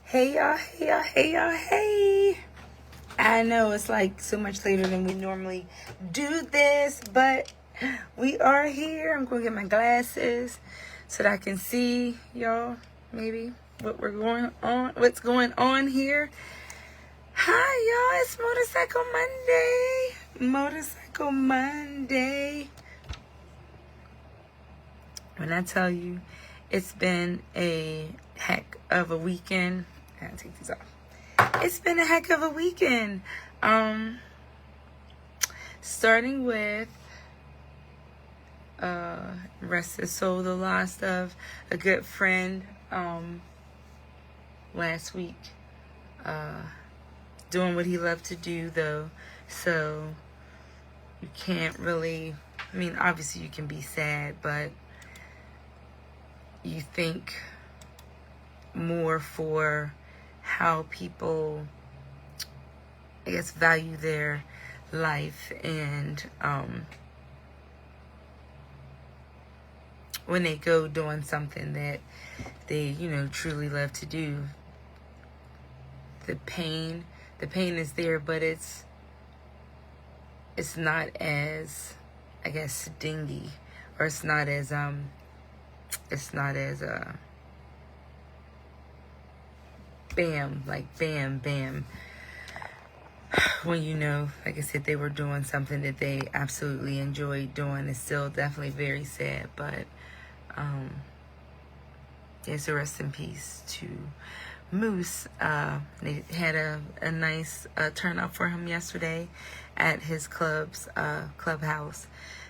Hey y'all, hey y'all, hey y'all, hey. I know it's like so much later than we normally do this, but we are here. I'm going to get my glasses so that I can see y'all maybe what's going on here. Hi y'all, it's Motorcycle Monday. When I tell you it's been a heck of a weekend, I gotta take these off. It's been a heck of a weekend. Starting with rest his soul, the loss of a good friend last week. Doing what he loved to do though, so you can't really, I mean, obviously you can be sad, but you think more for how people, I guess, value their life, and when they go doing something that they, truly love to do. The pain is there, but it's not as, I guess, stingy, or it's not as bam, like bam, bam. When like I said, they were doing something that they absolutely enjoyed doing. It's still definitely very sad, but there's a rest in peace to Moose. They had a nice turnout for him yesterday at his clubhouse.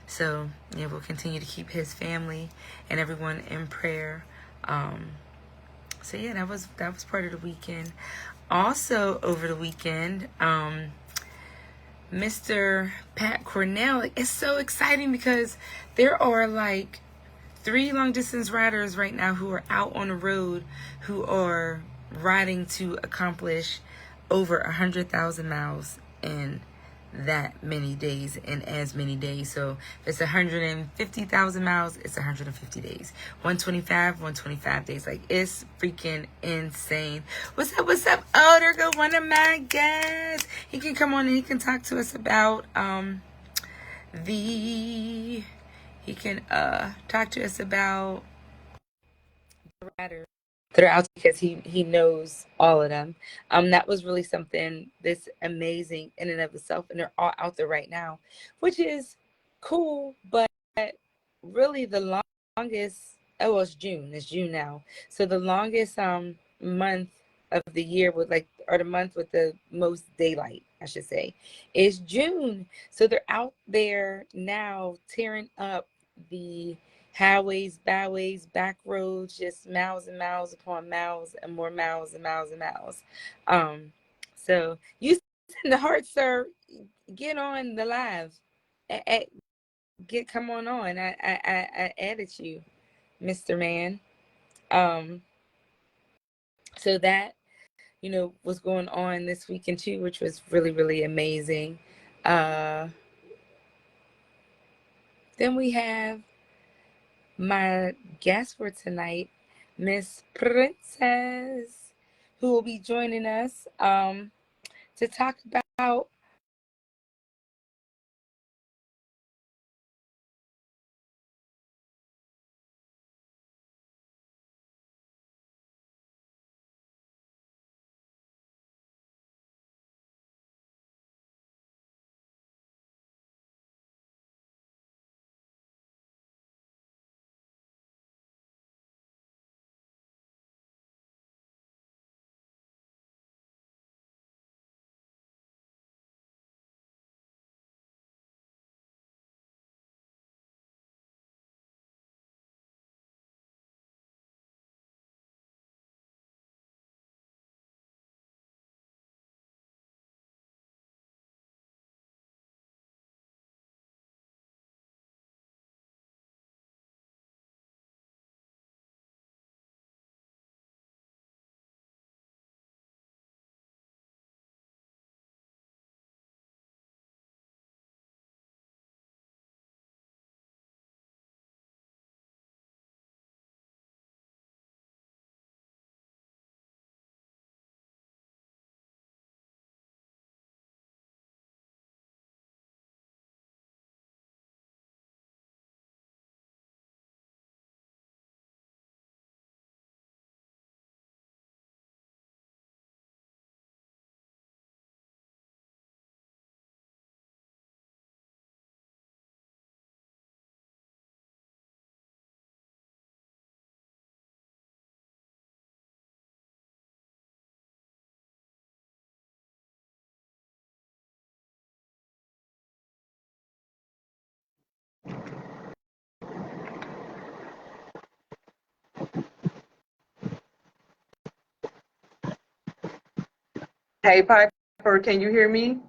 So we'll continue to keep his family and everyone in prayer. So yeah, that was part of the weekend. Also over the weekend, Mr. Pat Cornell, it's so exciting because there are like 3 long distance riders right now who are out on the road who are riding to accomplish over 100,000 miles in that many days, in as many days. So if it's 150,000 miles, it's 150 days. 125 days. Like, it's freaking insane. What's up? Oh, there go one of my guests. He can come on and he can talk to us about he can talk to us about the riders that are out, because he knows all of them. That was really something that's amazing in and of itself, and they're all out there right now, which is cool. But really the longest, well, it's June now, so the longest month of the year with, like, or the month with the most daylight, I should say, is June. So they're out there now tearing up the highways, byways, back roads, just miles and miles upon miles, and more miles and miles and miles. So you in the heart, sir, get on the live. Come on. I added you, Mr. Man. So that, was going on this weekend too, which was really, really amazing. Then we have my guest for tonight, Miss Princess, who will be joining us to talk about Hey, Piper, can you hear me?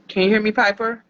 Can you hear me, Piper?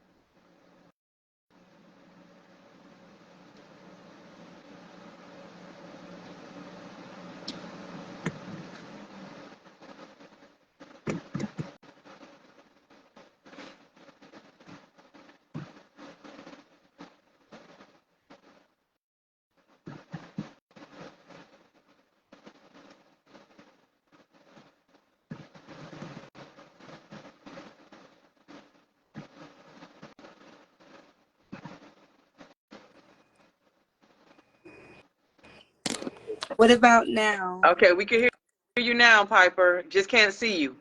What about now? Okay, we can hear you now, Piper. Just can't see you.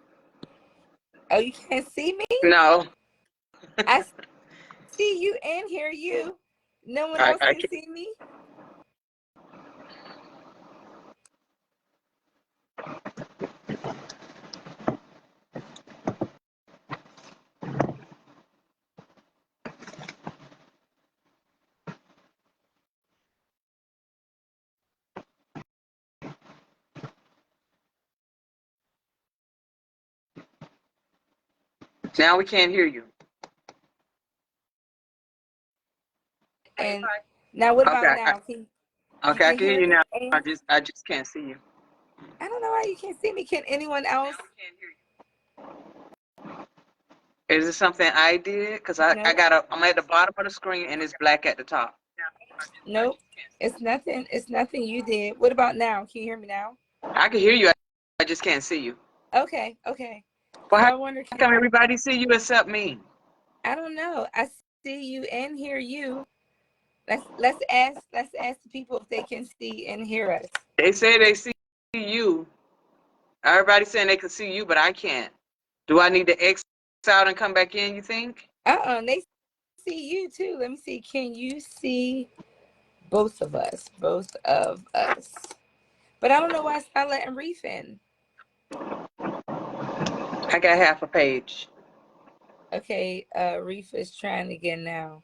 Oh, you can't see me? No, I see you and hear you. No one I else can can't. see me? Now we can't hear you. And now what about Okay, now? You okay, I can can hear hear you me? now. And I just can't see you. I don't know why you can't see me. Can anyone else? Is it something I did? Because No. I'm at the bottom of the screen and it's black at the top. Nope. It's nothing. It's nothing you did. What about now? Can you hear me now? I can hear you. I just can't see you. Okay. Okay. Well, So how I wonder, come everybody see you except me? I don't know. I see you and hear you. Let's ask the people if they can see and hear us. They say they see you. Everybody's saying they can see you, but I can't. Do I need to X out and come back in, you think? They see you too. Let me see. Can you see both of us? Both of us. But I don't know why it's not letting Reef in. I got half a page. Okay, Reef is trying again now.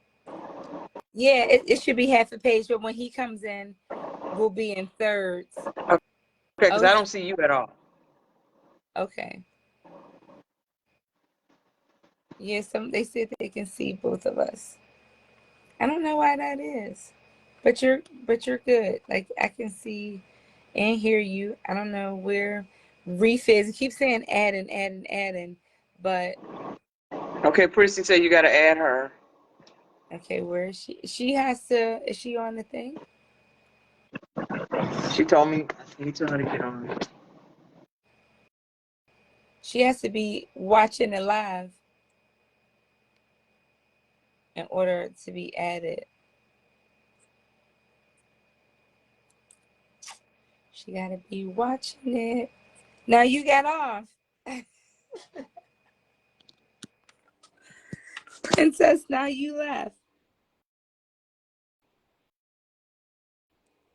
Yeah, it should be half a page, but when he comes in, we'll be in thirds. Okay, because Oh, I don't see you at all. okay. Yeah, they said they can see both of us. I don't know why that is. But you're good. Like I can see and hear you. I don't know where Reef is. It keeps saying adding, but Okay, Prissy said you got to add her. okay, where is she? She has to. Is she on the thing? She told me, he told her to get on. She has to be watching it live in order to be added. She got to be watching it. Now you got off. Princess, now you left.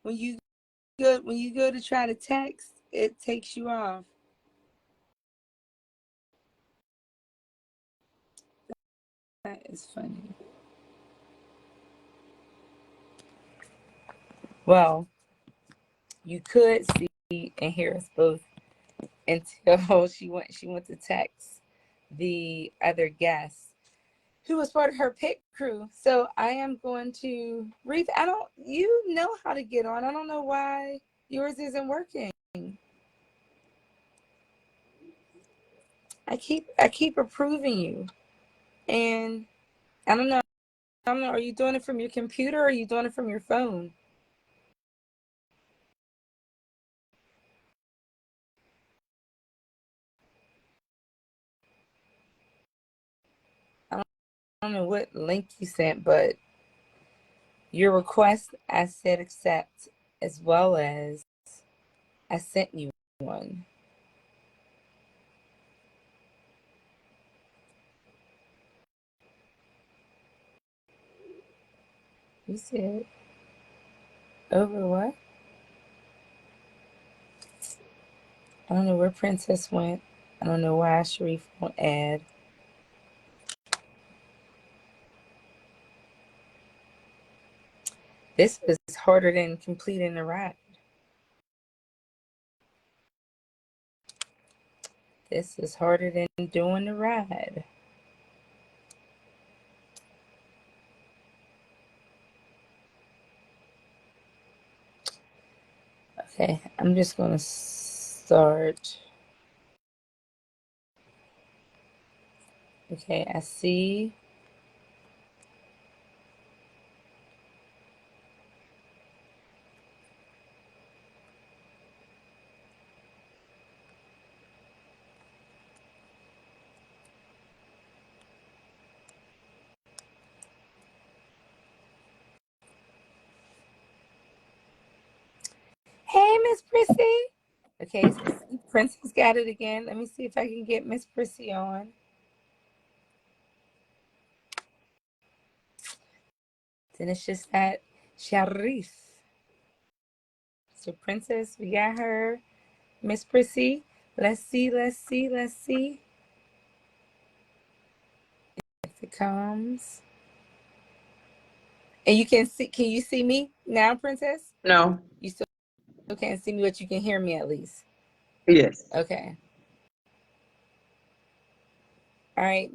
When you go to try to text, it takes you off. That is funny. Well, you could see and hear us both until she went to text the other guest who was part of her pit crew. So I am going to Reef. You know how to get on. I don't know why yours isn't working. I keep approving you. And I don't know. Are you doing it from your computer or are you doing it from your phone? I don't know what link you sent, but your request, I said accept, as well as I sent you one. You said over what? I don't know where Princess went. I don't know why Sharif won't add. This is harder than completing the ride. This is harder than doing the ride. Okay, I'm just going to start. Okay, I see. Hey, Miss Prissy. Okay, so Princess got it again. Let me see if I can get Miss Prissy on. Then it's just that Sharif. So Princess, we got her. Miss Prissy. Let's see. If it comes. And you can you see me now, Princess? No. You still can't see me, but you can hear me at least. Yes. Okay. All right,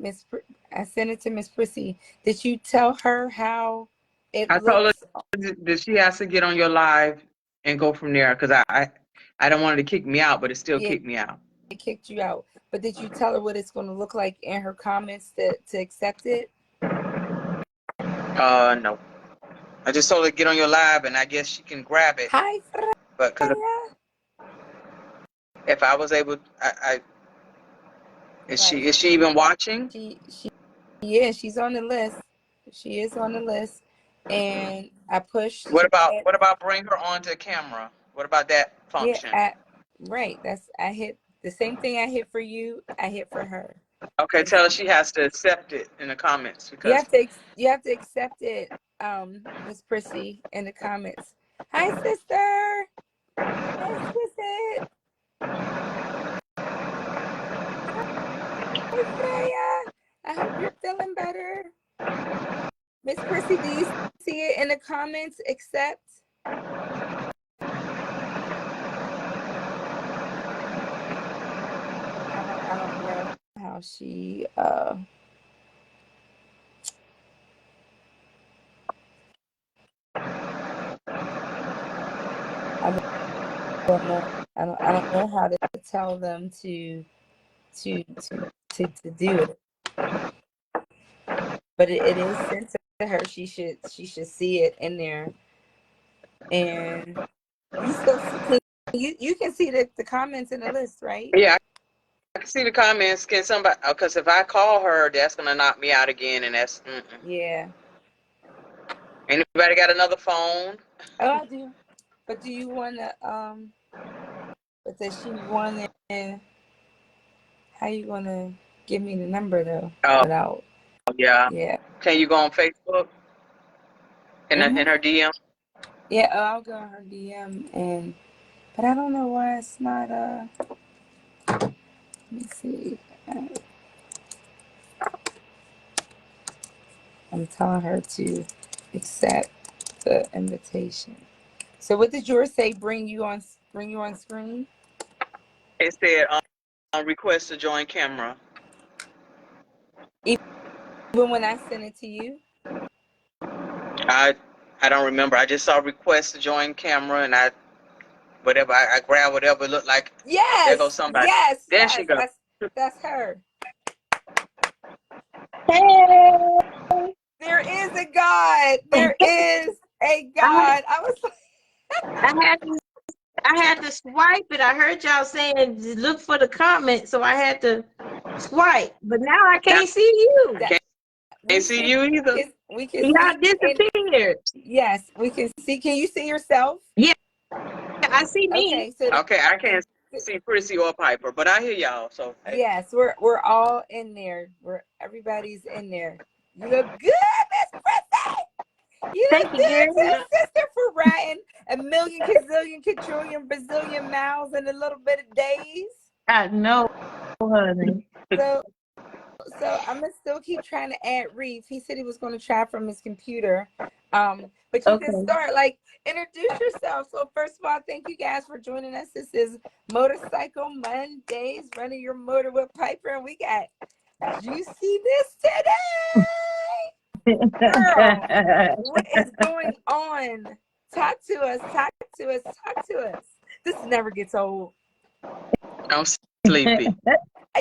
I sent it to Miss Prissy. Did you tell her how it I told looks? her that she has to get on your live and go from there because I don't want her to kick me out, but it still Yeah, kicked me out. it kicked you out. But did you tell her what it's going to look like in her comments to accept it? No. I just told her to get on your live, and I guess she can grab it. Hi, But because if I was able, is right. she even watching? Yeah, she's on the list. She is on the list, and I pushed. What about bring her onto camera? What about that Yeah, function? right. I hit the same thing I hit for you. I hit for her. Okay, tell her she has to accept it in the comments You because have to accept it, Miss Prissy, in the comments. Hi, sister. Hey, sister. Hey, Freya. I hope you're feeling better. Miss Prissy, do you see it in the comments? Accept. I don't know how she I don't know. I don't know how to tell them to do it. But it is sent to her. She should see it in there. And you still you can see the comments in the list, right? yeah, I can see the comments. Can somebody? Because if I call her, that's gonna knock me out again, and that's. Yeah. Anybody got another phone? Oh, I do. But do you want to But does she want to? How you gonna give me the number though? Oh, Without. yeah. Yeah. Can you go on Facebook in her DM? Yeah. Oh, I'll go on her DM but I don't know why it's not let me see. I'm telling her to accept the invitation. So what did yours say? Bring you on screen? It said request to join camera. Even when I sent it to you? I don't remember. I just saw request to join camera, and I grabbed whatever it looked like. There goes Yes, somebody. yes, There she yes. goes. That's her. Hey, There is a God. There is a God. I was like, I had to, I had to swipe it. I heard y'all saying look for the comment, so I had to swipe. But now I can't see you. that Can't see you either. we can see Y'all disappeared. yes, we can see. Can you see yourself? Yeah, I see me. Okay, so Okay, I can't see Prissy or Piper, but I hear y'all. So hey. yes, we're all in there. Everybody's in there. You look good, Miss Prissy. You Thank you, did it girl. too, sister, for riding a million, gazillion, quadrillion, Brazilian miles in a little bit of days. I know, honey. So, so I'm gonna still keep trying to add Reef. He said he was going to try from his computer. But you can Okay. start, like, introduce yourself. So first of all, thank you guys for joining us. This is Motorcycle Mondays, running your motor with Piper, and we got juiciness today. Girl, what is going on? Talk to us, talk to us, talk to us. This never gets old. I'm sleepy.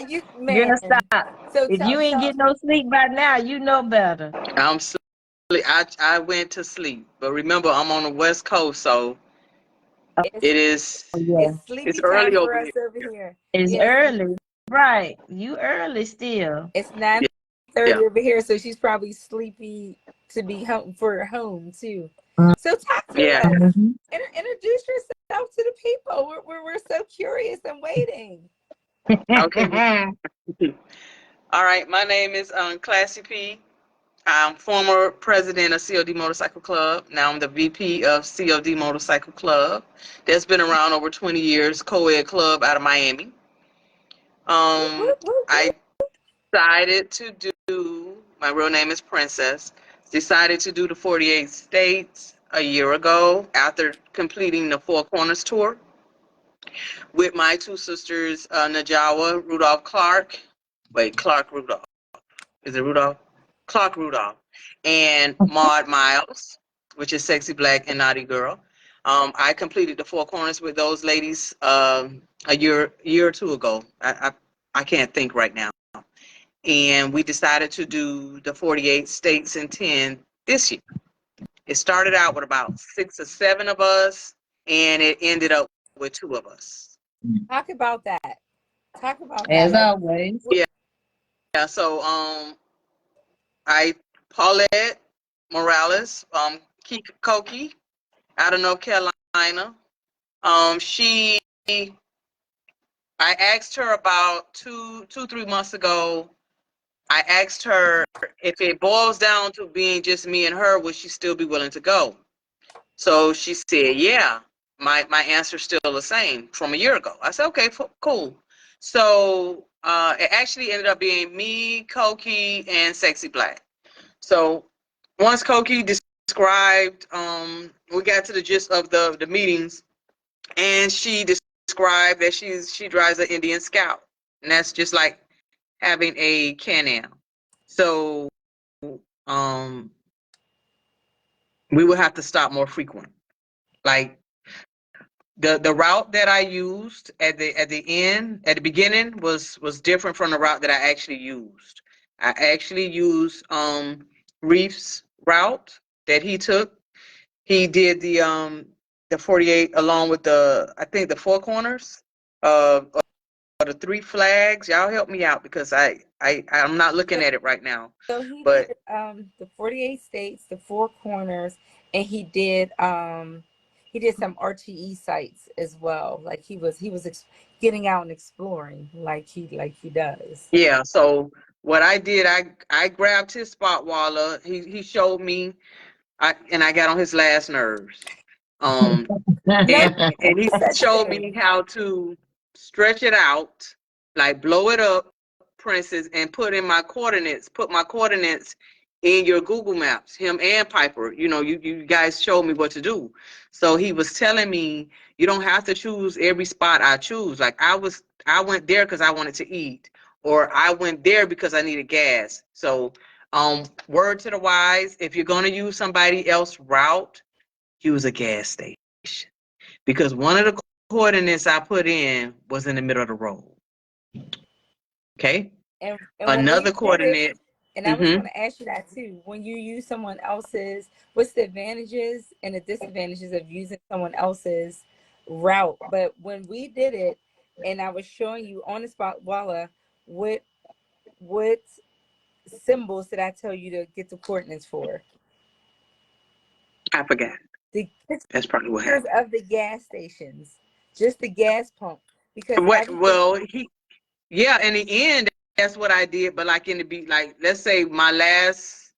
You, Girl, man. stop. So If you ain't tell getting no sleep by now, you know better. I'm sleepy. I went to sleep, but remember I'm on the West Coast, so it's it is Oh, yeah. it's it's sleepy time early for over us here. over here. It's Yes, early. Right. You early still. it's 9:30 Yeah. over here, so she's probably sleepy to be home for home too. So talk to Yeah. us. Mhm. Introduce yourself to the people. We're so curious and waiting. Okay. All right. My name is Classy P. I'm former president of COD Motorcycle Club. Now I'm the VP of COD Motorcycle Club. That's been around over 20 years, co-ed club out of Miami. Whoop, whoop, whoop, I whoop. decided to my real name is Princess, decided to do the 48 states a year ago after completing the Four Corners tour with my two sisters, Najawa Rudolph Clark. Wait, Clark Rudolph. Is it Rudolph? Clark Rudolph. And Maud Miles, which is Sexy Black and Naughty Girl. I completed the Four Corners with those ladies a year or two ago. I can't think right now. And we decided to do the 48 states in 10 this year. It started out with about 6 or 7 of us, and it ended up with 2 of us. Talk about that. Talk about that. As Like, always. Yeah, so I Paulette Morales, Koki out of North Carolina. She I asked her about 3 months ago. I asked her if it boils down to being just me and her, would she still be willing to go? So she said, yeah. My answer's still the same from a year ago. I said, okay, cool. So it actually ended up being me, Koki, and Sexy Black. So once Koki described, we got to the gist of the meetings, and she described that she drives an Indian Scout, and that's just like having a Can-Am. So um, we would have to stop more frequent. Like the route that I used at the beginning was different from the route that I actually used. I actually used Reef's route that he took. He did the 48 along with I think the Four Corners or the Three Flags. Y'all help me out because I'm not looking at it right now. so he did But the 48 states, the Four Corners, and he did some RTE sites as well. Like he was getting out and exploring like he does. yeah, so what I did, I grabbed his spot waller. He showed me, and I got on his last nerves. Um, No, and he such showed me thing. how to stretch it out, like blow it up, Princess, and put my coordinates in your Google Maps, him and Piper. You guys showed me what to do. So he was telling me you don't have to choose every spot I choose. Like I went there because I wanted to eat, or I went there because I needed gas. So word to the wise, if you're gonna use somebody else's route, use a gas station. Because one of the coordinates I put in was in the middle of the road. Okay. And when we Another did it, coordinate. and I was Mm-hmm. going to ask you that too. When you use someone else's, what's the advantages and the disadvantages of using someone else's route? But when we did it, and I was showing you on the spot, voila, what symbols did I tell you to get the coordinates for? I forgot. The That's probably what pictures happened. of the gas stations, just the gas pump, because What? everything. Well, yeah. In the end, that's what I did. But like in the like, let's say my last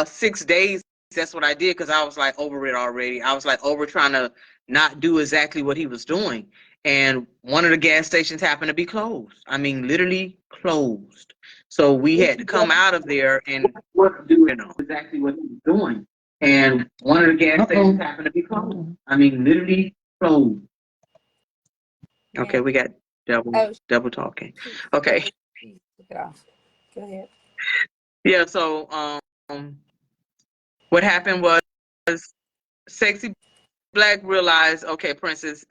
6 days that's what I did, because I was like over it already. I was like over trying to not do exactly what he was doing. And one of the gas stations happened to be closed. I mean, literally closed. So we had to come out of there and work, do exactly what he was doing. And one of the gas stations happened to be closed. I mean, literally closed. Okay, we got double talking. Okay. Took it off. Go ahead. Yeah, so what happened was Sexy Black realized, okay, Princess,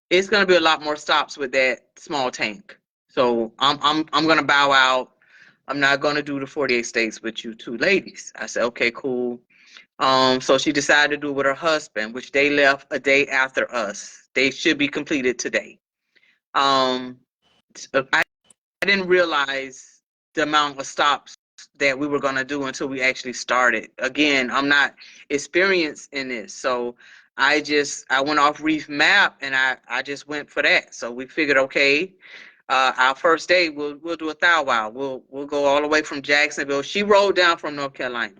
it's gonna be a lot more stops with that small tank. So I'm gonna bow out. I'm not gonna do the 48 states with you two ladies. I said, okay, cool. So she decided to do it with her husband, which they left a day after us. They should be completed today. I didn't realize the amount of stops that we were going to do until we actually started. Again, I'm not experienced in this. So I went off Reef Map and I just went for that. So we figured, okay, our first day we'll do a thou wow. We'll go all the way from Jacksonville. She rode down from North Carolina.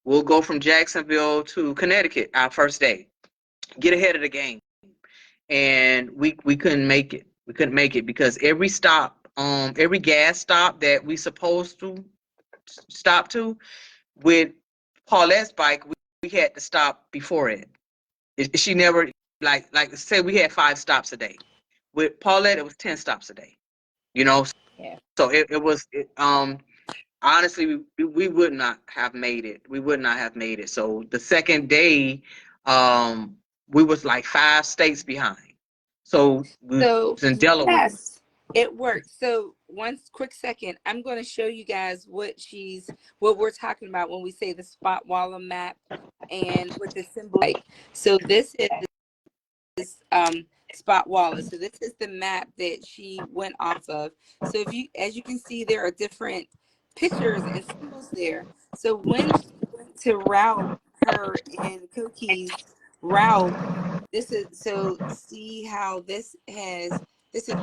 We'll go from Jacksonville to Connecticut our first day. Get ahead of the game. And we couldn't make it. We couldn't make it because every stop, every gas stop that we supposed to stop to, with Paulette's bike, we had to stop before it. She never, like say we had 5 stops a day. With Paulette, it was 10 stops a day. You know, Yeah. so it was honestly, we would not have made it. We would not have made it. So the second day, we was like 5 states behind. So we So was in Delaware. yes, it worked. So one quick second, I'm going to show you guys what we're talking about when we say the spot waller map and what the symbol like. So this is spot waller. So this is the map that she went off of. So if you, as you can see, there are different pictures and symbols there. So when she went to route her and Cookie's route, this is, so see how this is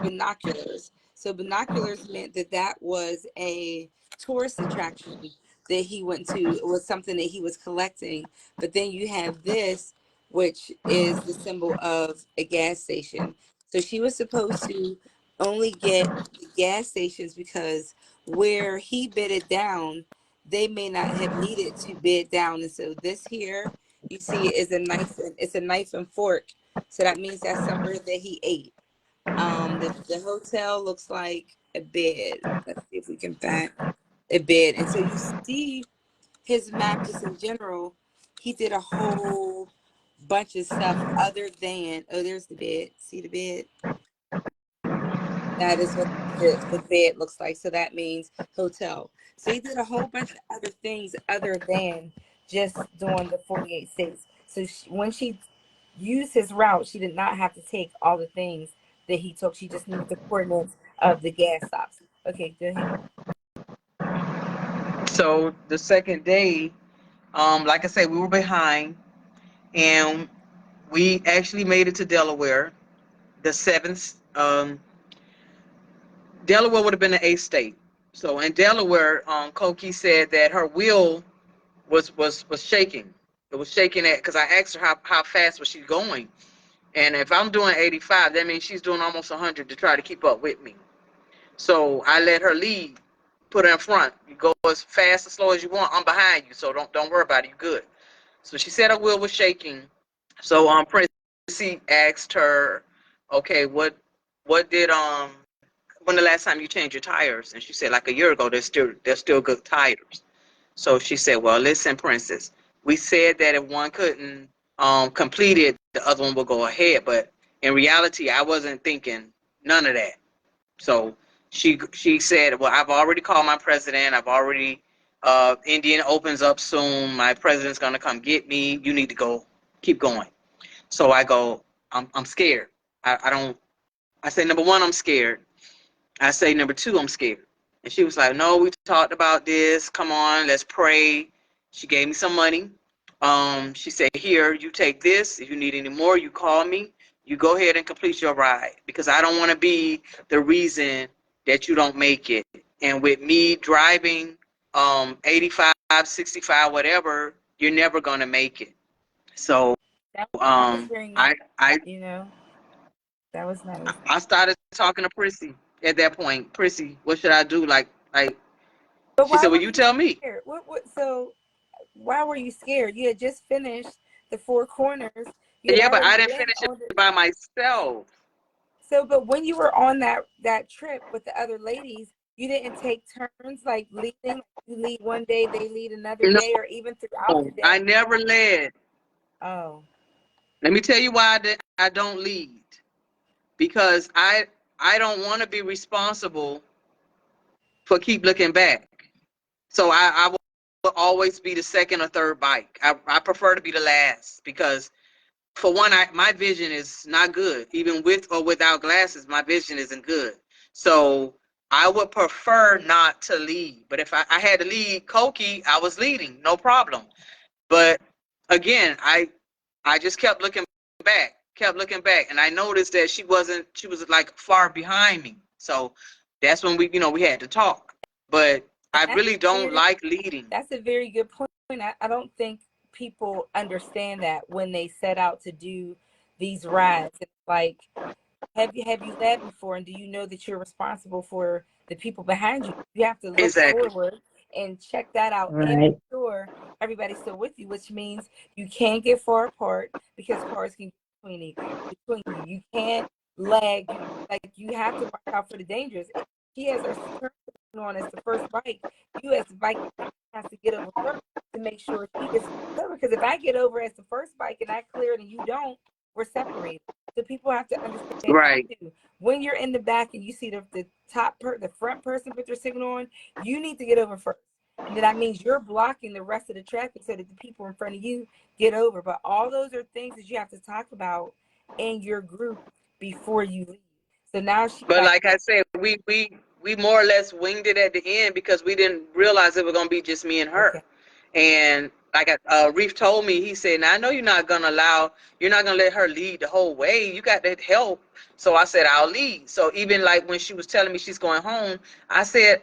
binoculars. So binoculars meant that that was a tourist attraction that he went to. It was something that he was collecting. But then you have this, which is the symbol of a gas station. So she was supposed to only get the gas stations because where he bid it down, they may not have needed to bid down. And so this here, you see, is a knife. It's a knife and fork. So that means that's somewhere that he ate. The hotel looks like a bed. Let's see if we can find a bed. And so you see his map just in general. He did a whole bunch of stuff other than, oh, there's the bed. See the bed? That is what the bed looks like. So that means hotel. So he did a whole bunch of other things other than just doing the 48 states. So when she used his route, she did not have to take all the things that he took. She just needed the coordinates of the gas stops. Okay, go ahead. So the second day, like I said, we were behind, and we actually made it to Delaware. The 7th, Delaware would have been the 8th state. So in Delaware, Koki said that her wheel was shaking. It was shaking because I asked her how fast was she going, and if I'm doing 85, that means she's doing almost 100 to try to keep up with me. So I let her lead, put her in front. You go as fast or slow as you want. I'm behind you, so don't worry about it. You good. So she said her wheel was shaking. So Prince asked her, okay, what did when the last time you changed your tires? And she said like a year ago. They're still good tires. So she said, well, listen, Princess, we said that if one couldn't complete it, the other one will go ahead. But in reality, I wasn't thinking none of that. So she said, well, I've already called my president. I've already, Indian opens up soon. My president's going to come get me. You need to go, keep going. So I go, I'm scared. I say, number one, I'm scared. I say, number two, I'm scared. And she was like, no, we talked about this. Come on, let's pray. She gave me some money. She said, here, you take this. If you need any more, you call me. You go ahead and complete your ride because I don't want to be the reason that you don't make it. And with me driving 85, 65, whatever, you're never going to make it. So That was very nice. I You know, that was nice. I started talking to Prissy at that point. Prissy, what should I do? Like But she why said, well, were you you tell me. scared? So why were you scared? You had just finished the four corners. You had Yeah, but already I didn't been finish on the. it by myself. So, but when you were on that trip with the other ladies, you didn't take turns like leading. You lead one day, they lead another No, day, or even throughout the I day. never led. Oh, Let me tell you why I don't lead. Because I don't want to be responsible for keep looking back. So I will always be the second or third bike. I prefer to be the last because for one, my vision is not good. Even with or without glasses, my vision isn't good. So I would prefer not to lead. But if I had to lead Koki, I was leading, no problem. But again, I just kept looking back, and I noticed that she was like far behind me. So that's when we had to talk. But and I that's really don't very like leading. that's a very good point. I don't think people understand that when they set out to do these rides. It's like, have you led before, and do you know that you're responsible for the people behind you? You have to look Exactly. forward and check that out and Right. make sure everybody's still with you, which means you can't get far apart because cars can get between you. You can't lag. You have to watch out for the dangers. If she has her turn on as the first bike, you as the bike has to get over first to make sure she gets over. Because if I get over as the first bike and I clear it and you don't, we're separated. So people have to understand that Right. too. When you're in the back and you see the front person put their signal on, you need to get over first. And then that means you're blocking the rest of the traffic so that the people in front of you get over. But all those are things that you have to talk about in your group before you leave. So now she But got like I said, we more or less winged it at the end because we didn't realize it was gonna be just me and okay. her. And like Reef told me, he said, "Now I know you're not gonna let her lead the whole way. You got that help." So I said, "I'll lead." So even like when she was telling me she's going home, I said,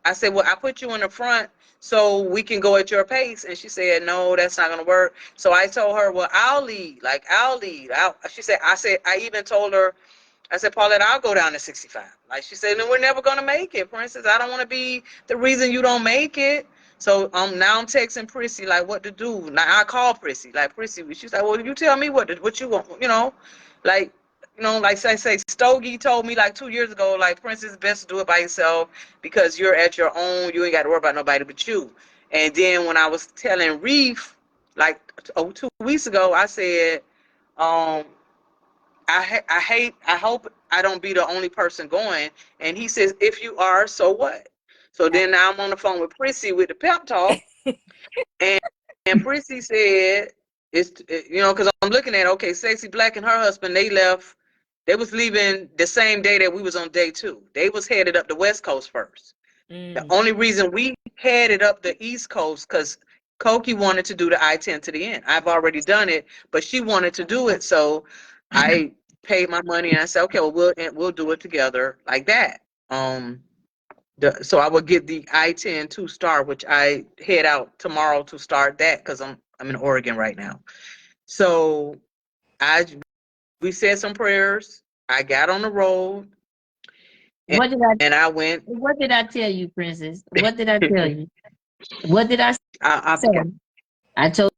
"Well, I put you in the front so we can go at your pace." And she said, "No, that's not gonna work." So I told her, "Well, I'll lead. Like I'll lead." I even told her. I said, Paulette, I'll go down to 65. Like she said, no, we're never gonna make it, Princess. I don't want to be the reason you don't make it. So now I'm texting Prissy like what to do. Now I call Prissy like Prissy. She's like, well, you tell me what you want. Like like say Stogie told me like 2 years ago, like Princess, best to do it by yourself because you're at your own. You ain't got to worry about nobody but you. And then when I was telling Reef like 2 weeks ago, I said, um, I hope I don't be the only person going. And he says, if you are, so what? So then now I'm on the phone with Prissy with the pep talk. And, and Prissy said, because I'm looking at, okay, Sexy Black and her husband, they was leaving the same day that we was on day two. They was headed up the West Coast first. The Mm. only reason we headed up the East Coast because Koki wanted to do the I-10 to the end. I've already done it, but she wanted to do it, so I paid my money and I said, okay, well we'll do it together like that. So I would get the I-10 2-star, which I head out tomorrow to start that because I'm in Oregon right now. So we said some prayers. I got on the road and, What did I and I went. what did I tell you, Princess? What did I tell you? What did I I say? I told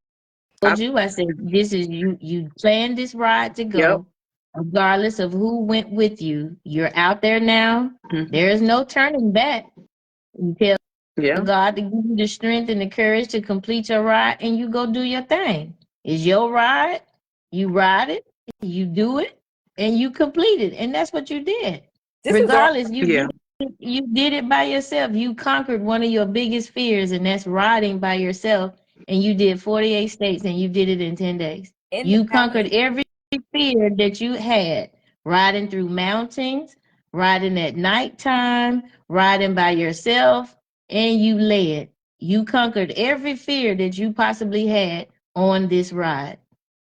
I you, I said, this is you planned this ride to yep. go, regardless of who went with you. You're out there now. Mhm. There is no turning back. You tell Yeah. God to give you the strength and the courage to complete your ride and you go do your thing. It's your ride. You ride it, you do it, and you complete it. And that's what you did. This was all. Regardless, Yeah. you did it by yourself. You conquered one of your biggest fears, and that's riding by yourself. And you did 48 states and you did it in 10 days. In the You valley. conquered every fear that you had riding through mountains, riding at nighttime, riding by yourself, and you led. You conquered every fear that you possibly had on this ride.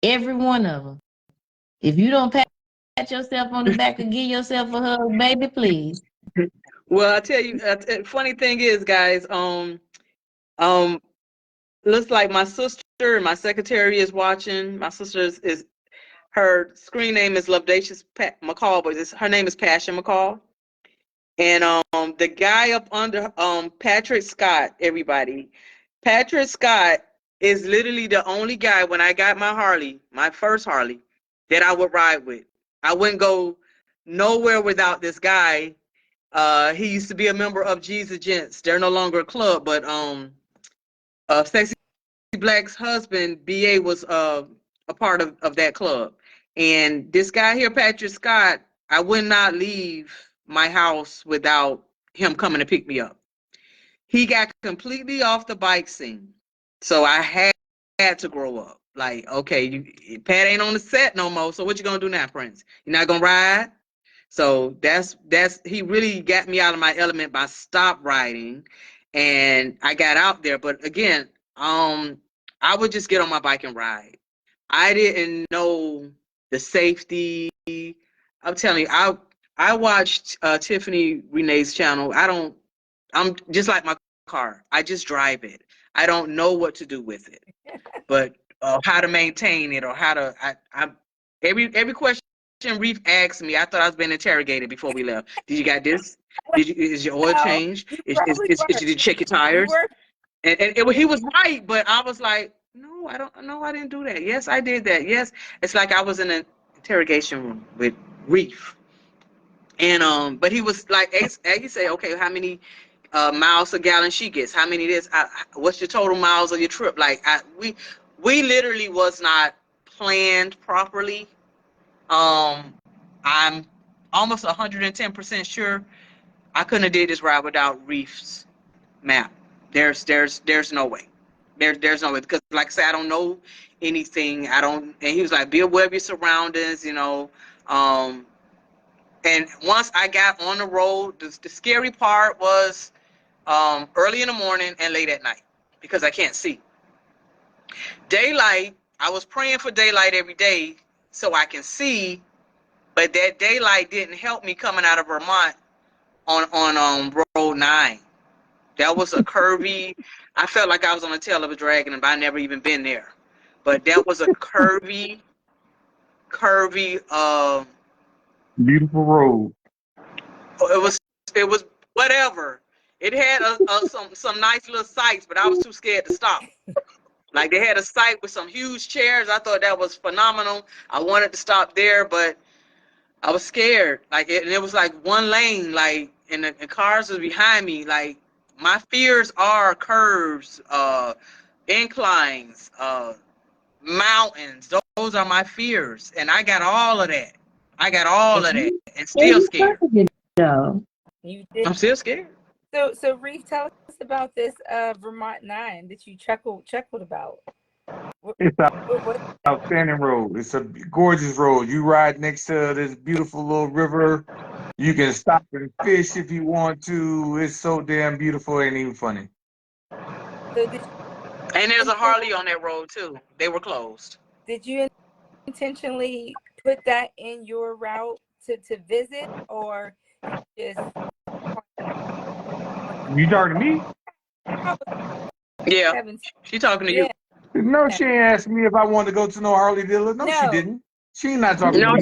Every one of them. If you don't pat yourself on the back and give yourself a hug, baby, please. Well, I tell you, funny thing is, guys, um, looks like my sister, my secretary is watching. My sister is her screen name is Lovedacious McCall, but her name is Passion McCall. And the guy up under Patrick Scott, everybody. Patrick Scott is literally the only guy when I got my Harley, my first Harley, that I would ride with. I wouldn't go nowhere without this guy. He used to be a member of Jesus Gents. They're no longer a club, but Sexy Black's husband, BA, was a part of that club. And this guy here, Patrick Scott, I would not leave my house without him coming to pick me up. He got completely off the bike scene. So I had to grow up. Like, okay, Pat ain't on the set no more. So what you gonna do now, Prince? You're not gonna ride? So that's he really got me out of my element by stop riding, and I got out there. But again, I would just get on my bike and ride. I didn't know the safety. I'm telling you, I watched Tiffany Renee's channel. I'm just like my car. I just drive it. I don't know what to do with it, but how to maintain it or how to. Every question Reef asked me, I thought I was being interrogated before we left. Did you got this? Is your oil No, changed? you probably Did were. you check your You tires? were. He was right, but I was like, no, I don't know. I didn't do that. Yes, I did that. Yes, it's like I was in an interrogation room with Reef, and but he was like, Aggie say, okay, how many miles a gallon she gets? How many this? What's your total miles of your trip? Like we literally was not planned properly. I'm almost 110% sure I couldn't have did this ride without Reef's map. There's no way. There's no way, because like I said, I don't know anything. I don't. And he was like, be aware of your surroundings, you know. And once I got on the road, the scary part was early in the morning and late at night because I can't see. Daylight, I was praying for daylight every day so I can see, but that daylight didn't help me coming out of Vermont on Road 9. That was a curvy. I felt like I was on the tail of a dragon, and I never even been there. But that was a curvy. Beautiful road. It was whatever. It had some nice little sights, but I was too scared to stop. Like they had a site with some huge chairs. I thought that was phenomenal. I wanted to stop there, but I was scared. Like and it was like one lane, like and the cars was behind me. Like my fears are curves, inclines, mountains. Those are my fears, and I got all of that. I got all of that, and still scared. You did. I'm still scared. So Reef, tell us about this Vermont 9 that you chuckled about. It's an outstanding road. It's a gorgeous road. You ride next to this beautiful little river. You can stop and fish if you want to. It's so damn beautiful, it ain't even funny. So And there's a Harley on that road too. They were closed. did you intentionally put that in your route to visit, or just? You talking to me? Yeah, she talking to you. No, she ain't asked me if I wanted to go to no Harley dealer. No, she didn't. She ain't not talking to me.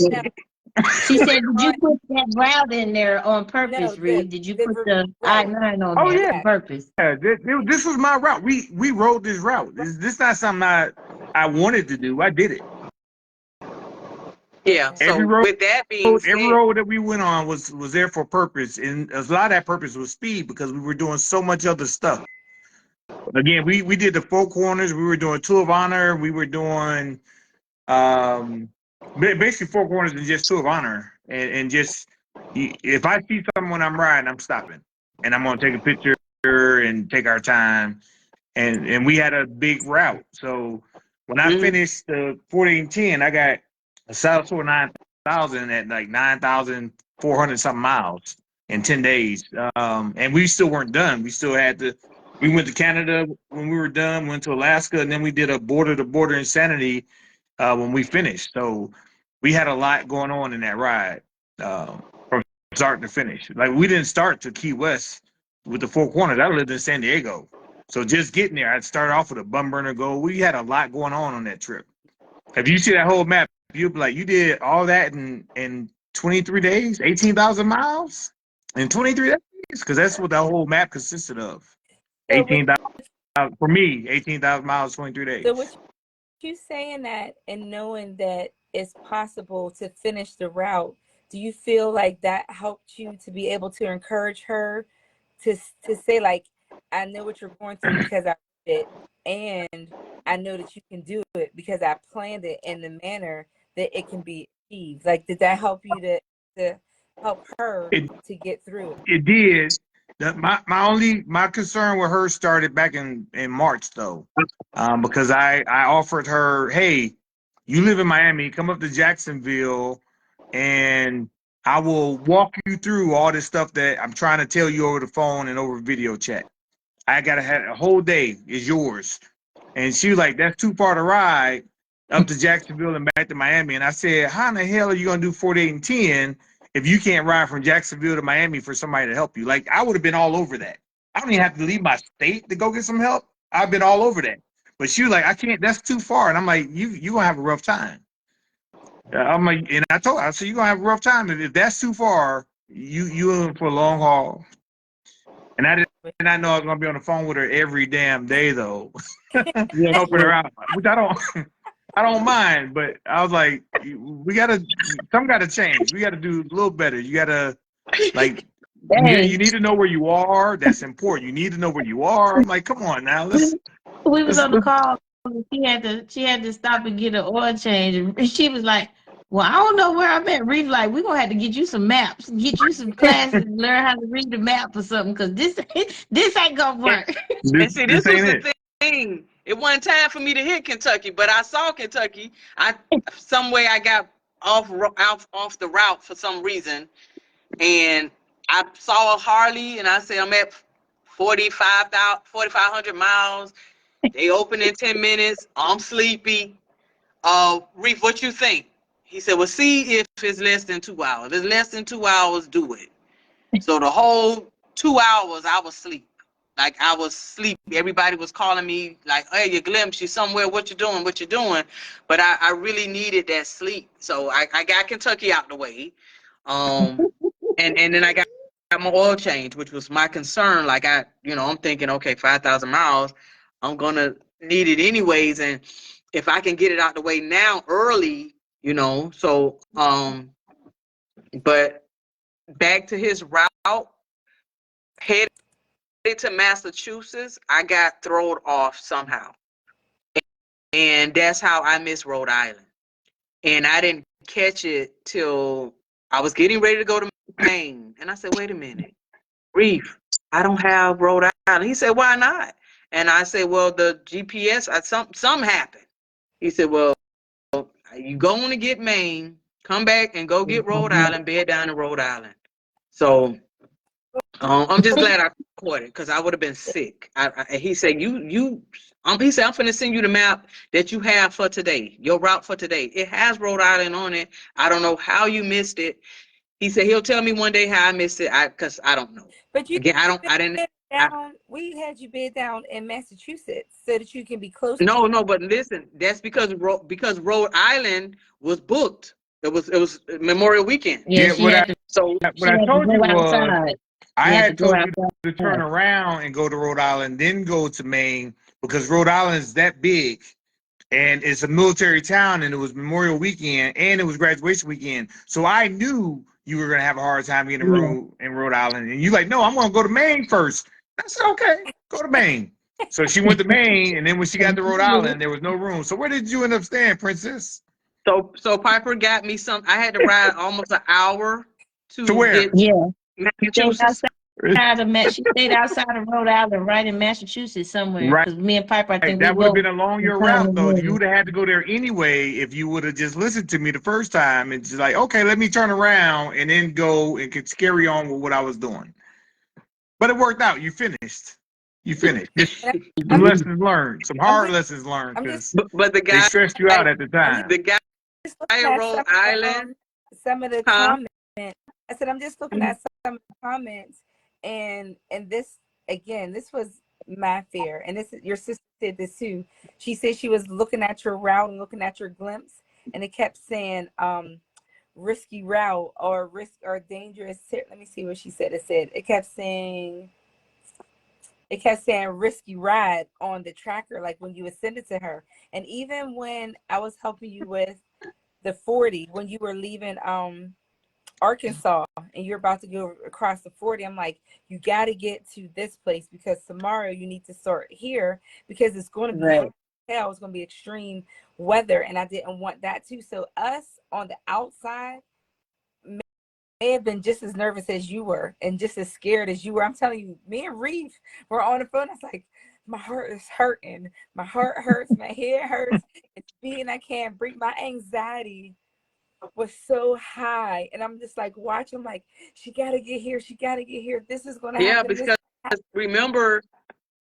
She said, did you put that route in there on purpose, Reed? Did you put the I-9 on there on purpose? Yeah, this was my route. We rode this route. This not something I wanted to do. I did it. Yeah. So every road, with that being said, every road that we went on was there for a purpose, and a lot of that purpose was speed because we were doing so much other stuff. Again, we did the Four Corners. We were doing Tour of Honor. We were doing basically Four Corners and just Tour of Honor, and just if I see something when I'm riding, I'm stopping, and I'm gonna take a picture and take our time, and we had a big route. So when I finished the 4810, I got a South Tour 9000 at like 9,400 something miles in 10 days, and we still weren't done. We still had to. We went to Canada when we were done, went to Alaska, and then we did a border-to-border insanity when we finished. So we had a lot going on in that ride from start to finish. Like we didn't start to Key West with the Four Corners. I lived in San Diego. So just getting there, I'd start off with a bum burner goal. We had a lot going on that trip. If you see that whole map, you'll be like, you did all that in 23 days, 18,000 miles in 23 days? Because that's what the whole map consisted of. So 18,000, for me, 18,000 miles, 23 days. so what you saying that and knowing that it's possible to finish the route, do you feel like that helped you to be able to encourage her to say, like, I know what you're going through because I did it, and I know that you can do it because I planned it in the manner that it can be achieved? Like, did that help you to help her to get through it? It did. My concern with her started back in March though, because I offered her, hey, you live in Miami, come up to Jacksonville, and I will walk you through all this stuff that I'm trying to tell you over the phone and over video chat. I gotta have a whole day is yours. And she was like, that's too far to ride up to Jacksonville and back to Miami. And I said, how in the hell are you gonna do 48 and 10 if you can't ride from Jacksonville to Miami for somebody to help you? Like, I would have been all over that. I don't even have to leave my state to go get some help. I've been all over that. But she was like, I can't, that's too far. And I'm like, you gonna have a rough time. I'm like, and I told her, I said, you're gonna have a rough time. If that's too far, you in for a long haul. And I did not know I was gonna be on the phone with her every damn day though. Yes, Helping her out, which I don't mind, but I was like, something gotta change. We gotta do a little better. You gotta, like, Hey, you need to know where you are. That's important. You need to know where you are. I'm like, come on now, we was on the let's call. She had to stop and get an oil change, and she was like, "Well, I don't know where I'm at." Reeve like, "We gonna have to get you some maps, get you some classes, learn how to read the map or something, because this ain't gonna work." And see, this this was ain't the it. thing. It wasn't time for me to hit Kentucky, but I saw Kentucky. Some way I got off the route for some reason, and I saw Harley, and I said, I'm at 4,500 miles. They open in 10 minutes. I'm sleepy. Reef, what you think? He said, well, see if it's less than 2 hours. If it's less than 2 hours, do it. So the whole 2 hours, I was asleep. Like, I was asleep. Everybody was calling me like, hey, you glimpse, you somewhere, what you doing, what you doing? But I really needed that sleep. So I got Kentucky out the way. And then I got my oil change, which was my concern. Like, I'm thinking, okay, 5,000 miles, I'm going to need it anyways. And if I can get it out the way now early, so, but back to his route, headed to Massachusetts, I got thrown off somehow. And that's how I missed Rhode Island. And I didn't catch it till I was getting ready to go to Maine. And I said, wait a minute, Reef, I don't have Rhode Island. He said, why not? And I said, well, the GPS, something happened. He said, well, you going to get Maine, come back and go get Rhode Island, bed down in Rhode Island. So I'm just glad I caught it, because I would have been sick. He said, he said, I'm finna send you the map that you have for today, your route for today. It has Rhode Island on it. I don't know how you missed it. He said he'll tell me one day how I missed it, because I don't know. But we had you bed down in Massachusetts so that you can be close. No, but listen, that's because Rhode Island was booked. It was Memorial Weekend. Yeah, What I told you go was, outside. I had go told you to turn around and go to Rhode Island, then go to Maine, because Rhode Island is that big, and it's a military town, and it was Memorial Weekend, and it was graduation weekend. So I knew you were gonna have a hard time getting a room in Rhode Island, and you like, no, I'm gonna go to Maine first. I said, okay, go to Maine. So she went to Maine, and then when she got to Rhode Island, there was no room. So where did you end up staying, Princess? So Piper got me some. I had to ride almost an hour To where? get Massachusetts. She stayed outside of Rhode Island, right in Massachusetts somewhere. Right. Because me and Piper, I think That would have been both along your route, though. You would have had to go there anyway if you would have just listened to me the first time and just like, okay, let me turn around and then go and could carry on with what I was doing. But it worked out. You finished. Some lessons learned, some hard lessons learned, because but the guy, they stressed you out at the time. The guy in Rhode Island. Some of the comments. I said, I'm just looking at some of the comments, and this, again, this was my fear, and this is your sister said this too. She said she was looking at your route and looking at your glimpse, and it kept saying risky route or risk or dangerous. Let me see what she said. It kept saying risky ride on the tracker, like when you would send it to her. And even when I was helping you with the 40, when you were leaving Arkansas and you're about to go across the 40, I'm like, you got to get to this place because tomorrow you need to start here because it's going to be hell. It's going to be extreme weather, and I didn't want that too. So us on the outside may have been just as nervous as you were and just as scared as you were. I'm telling you, me and Reef were on the phone. I was like, my heart is hurting. My heart hurts. My head hurts. It's beating. I can't breathe. My anxiety was so high. And I'm just like watching, like, she got to get here. She got to get here. This is going to happen. Yeah, because remember,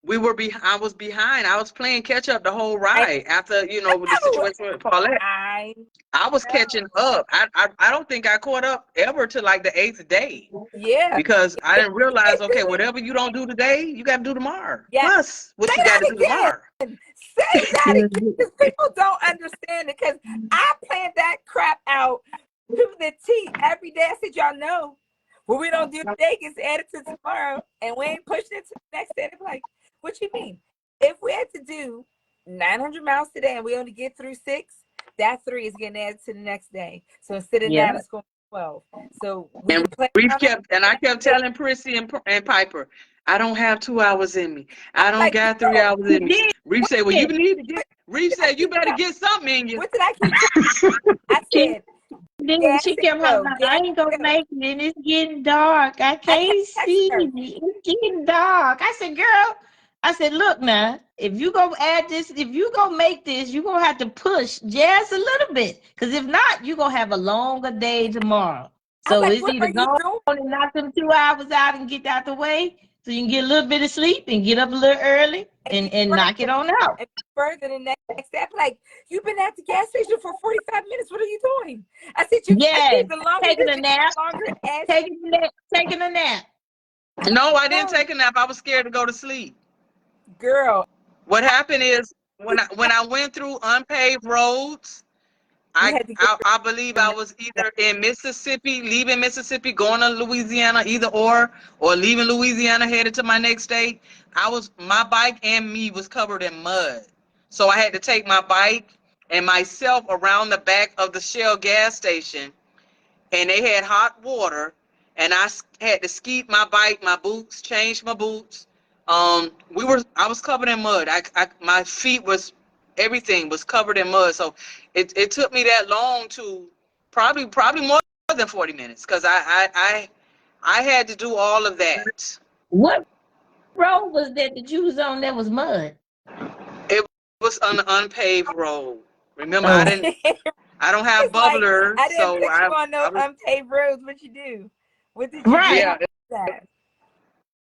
I was behind. I was playing catch up the whole ride after, the situation with Paulette. I was catching up. I don't think I caught up ever to like the 8th day. Yeah. Because I didn't realize, okay, whatever you don't do today, you got to do tomorrow. Yeah. Plus, what you got to do tomorrow. Say that again, because people don't understand it. Because I planned that crap out to the T every day. I said, y'all know, what we don't do today gets added to tomorrow, and we ain't pushing it to the next day. They're like, what you mean? If we had to do 900 miles today and we only get through 6, that 3 is getting added to the next day. So instead of 9, it's going to 12. So I kept telling Prissy and Piper, I don't have 2 hours in me. I don't got 3 hours in me. Reef said, well, you need to get. Reef said, you better get something in you. What did I keep? I said. Then she kept on, I ain't gonna make it, and it's getting dark. I can't see. It's getting dark. I said, girl, look now, if you go add this, if you go make this, you're gonna have to push just a little bit. Because if not, you're gonna have a longer day tomorrow. So like, it's either go on and knock them 2 hours out and get out the way, so you can get a little bit of sleep and get up a little early and knock it on out. And further the next step, like, you've been at the gas station for 45 minutes. What are you doing? I said, taking a nap. Taking a nap. No, I didn't take a nap. I was scared to go to sleep. Girl. What happened is when I went through unpaved roads, I believe I was either in Mississippi, leaving Mississippi, going to Louisiana, either or leaving Louisiana, headed to my next state. My bike and me was covered in mud. So I had to take my bike and myself around the back of the Shell gas station, and they had hot water, and I had to skeet my bike, my boots, change my boots. I was covered in mud. My feet everything was covered in mud. So it took me that long to probably more than 40 minutes because I had to do all of that. What road was that you was on that was mud? It was an unpaved road. Remember, I don't have bubblers. I didn't put you on no unpaved roads. What you do? What did you do?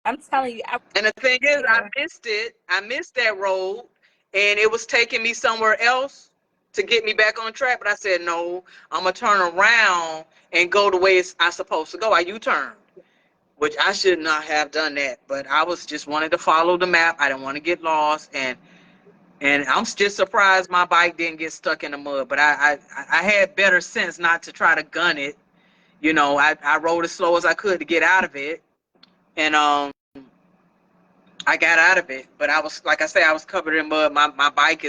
I'm telling you. And the thing is, I missed it. I missed that road, and it was taking me somewhere else to get me back on track. But I said, no, I'm going to turn around and go the way I'm supposed to go. I U-turned, which I should not have done that. But I was just wanted to follow the map. I didn't want to get lost. And I'm just surprised my bike didn't get stuck in the mud. But I had better sense not to try to gun it. I rode as slow as I could to get out of it. And I got out of it, but I was, like I say, I was covered in mud. My bike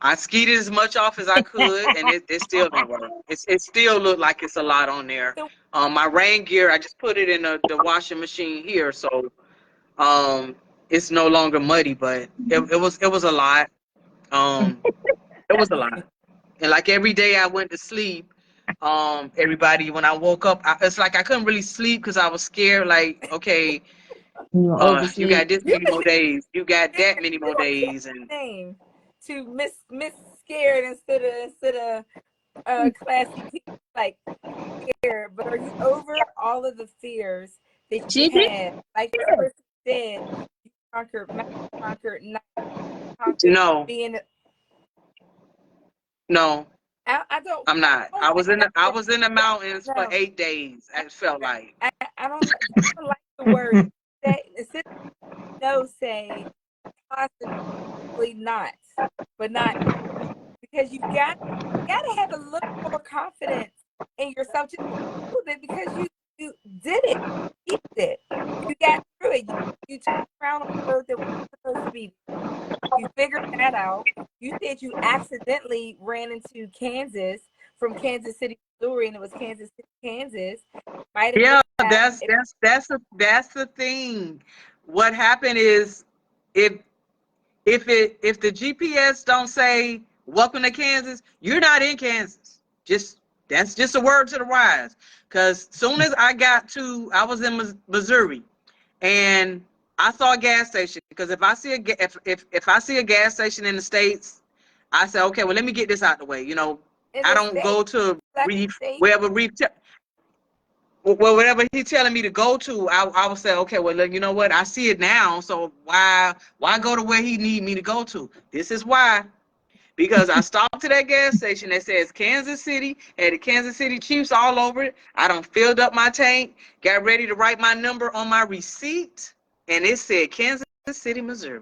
I skeeted as much off as I could, and it still didn't work. It still looked like it's a lot on there. My rain gear, I just put it in the washing machine here, so it's no longer muddy, but it was a lot. It was a lot. And like every day I went to sleep, everybody, when I woke up, it's like I couldn't really sleep because I was scared, like, okay, you got this many more days. You got that many more days, and to miss scared instead of classy, like scared. But are you over all of the fears that you had? Like the person said, you conquered, no, being. No, I don't. I'm not. I was in the mountains for 8 days. It felt like. I don't like the word. know say possibly not, but not because you gotta have a little more confidence in yourself just a little bit because you did it. You did it. You got through it. You turned around on the road that was supposed to be. You figured that out. You said you accidentally ran into Kansas from Kansas City, Missouri, and it was Kansas City, Kansas. Might have Yeah, missed that. that's the thing. What happened is if if the GPS don't say welcome to Kansas, you're not in Kansas. That's just a word to the wise. Cause soon as I was in Missouri, and I saw a gas station. Because if I see if I see a gas station in the States, I say, okay, well, let me get this out the way. You know, In I the don't go to Reef, state, wherever Reef. Well, whatever he's telling me to go to, I will say, okay, well, you know what? I see it now, so why go to where he need me to go to? This is why. Because I stopped to that gas station that says Kansas City, had the Kansas City Chiefs all over it. I done filled up my tank, got ready to write my number on my receipt, and it said Kansas City, Missouri.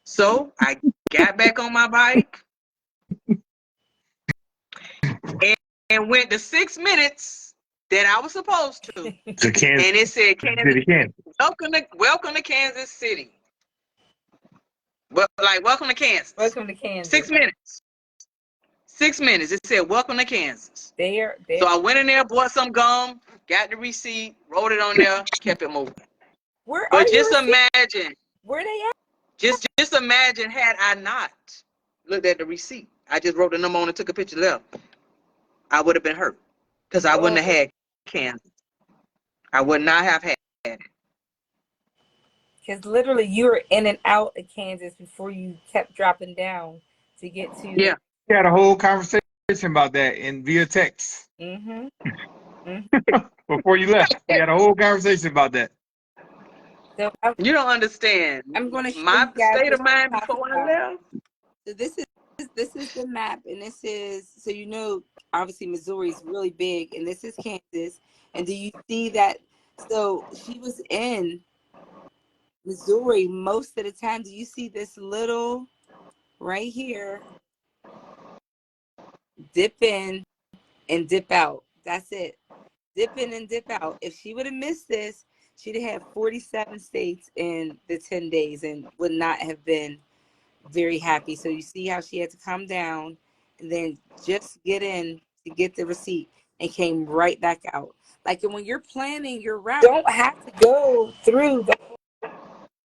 So I got back on my bike and went the 6 minutes that I was supposed to. To Kansas And it said City, Kansas. welcome to Kansas City. Well, like welcome to Kansas. welcome to Kansas. 6 minutes. 6 minutes. It said welcome to Kansas. There. So I went in there, bought some gum, got the receipt, wrote it on there, kept it moving. Where are But your just receipts? imagine, Where they at? just imagine had I not looked at the receipt. I just wrote the number on and took a picture left. I would have been hurt because I wouldn't have had Kansas. I would not have had it. Because literally you were in and out of Kansas before you kept dropping down to get to. Yeah. We had a whole conversation about that in via text. Mm-hmm. Before you left, we had a whole conversation about that. So You don't understand. I'm going to show My you guys state what of mind she's talking before I about. left. So this is the map, and this is so obviously Missouri is really big, and this is Kansas. And do you see that? So she was in Missouri most of the time. Do you see this little right here? Dip in and dip out. That's it. Dip in and dip out. If she would have missed this, she'd have had 47 states in the 10 days and would not have been very happy. So you see how she had to come down and then just get in to get the receipt and came right back out. Like when you're planning your route, you don't have to go through the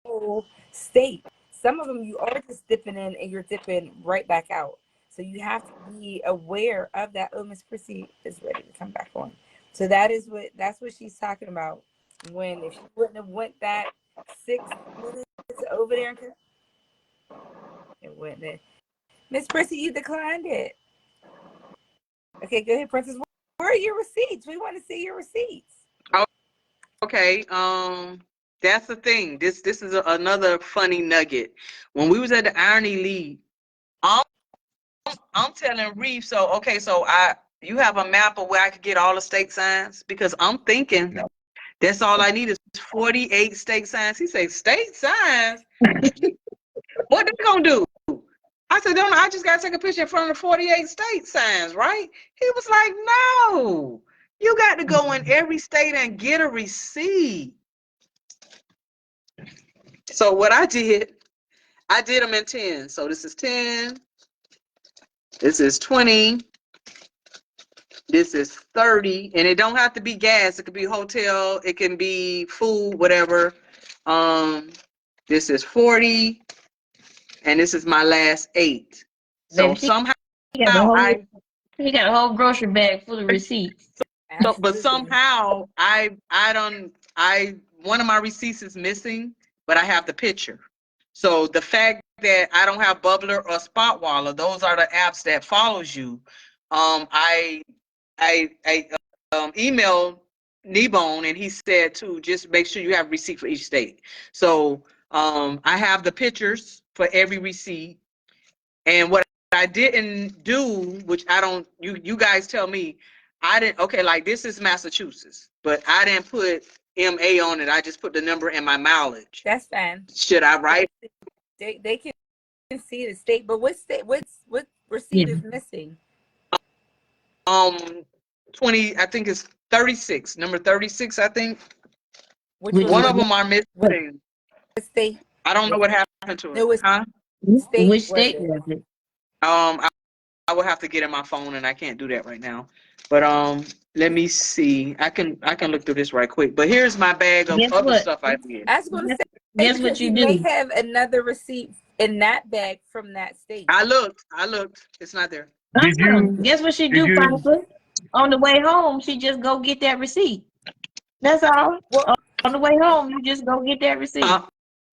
whole state. Some of them you are just dipping in and you're dipping right back out. So you have to be aware of that. Oh, Miss Prissy is ready to come back on. So that's what she's talking about. When if she wouldn't have went that 6 minutes over there, it went there. Miss Prissy, you declined it. Okay, go ahead, Princess. Where are your receipts? We want to see your receipts. Okay. That's the thing. This is another funny nugget. When we was at the Irony League, I'm telling Reef, so you have a map of where I could get all the state signs? Because I'm thinking that's all I need is 48 state signs. He said, state signs? What they gonna do? I said, don't I just gotta take a picture in front of the 48 state signs, right? He was like, no, you got to go in every state and get a receipt. So what I did them in 10. So this is 10, this is 20, this is 30, and it don't have to be gas. It could be hotel, it can be food, whatever. This is 40, and this is my last 8. So somehow he got a whole grocery bag full of receipts. but somehow one of my receipts is missing, but I have the picture. So the fact that I don't have Bubbler or Spotwaller, those are the apps that follows you. I emailed Kneebone and he said to just make sure you have a receipt for each state. So I have the pictures for every receipt. And what I didn't do, which I don't, you guys tell me, I didn't, okay, like this is Massachusetts, but I didn't put MA on it. I just put the number and my mileage. That's fine. Should I write? They can see the state, but what receipt is missing? 20. I think it's 36. Number 36. I think. One of them are missing. What state? I don't know what happened to it. No, Huh? Which state was it? I will have to get in my phone, and I can't do that right now. But let me see. I can look through this right quick. But here's my bag of other stuff I did. I was going to say, guess what you may do? have another receipt in that bag from that state. I looked. It's not there. Did you? Guess what she do, Piper? On the way home, she just go get that receipt. That's all. Well, on the way home, you just go get that receipt.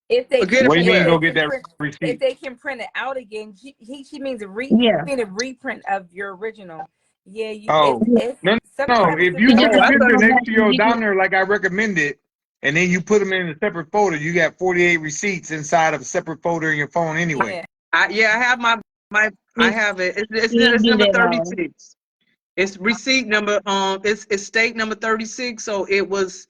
If they What do you mean go get that receipt? If they can print it out again, she means a reprint of your original. Yeah. No. If you put the picture next to your downer like I recommended, and then you put them in a separate folder, you got 48 receipts inside of a separate folder in your phone anyway. I have my I have it. It's number 36. It's receipt number it's state number 36. So it was.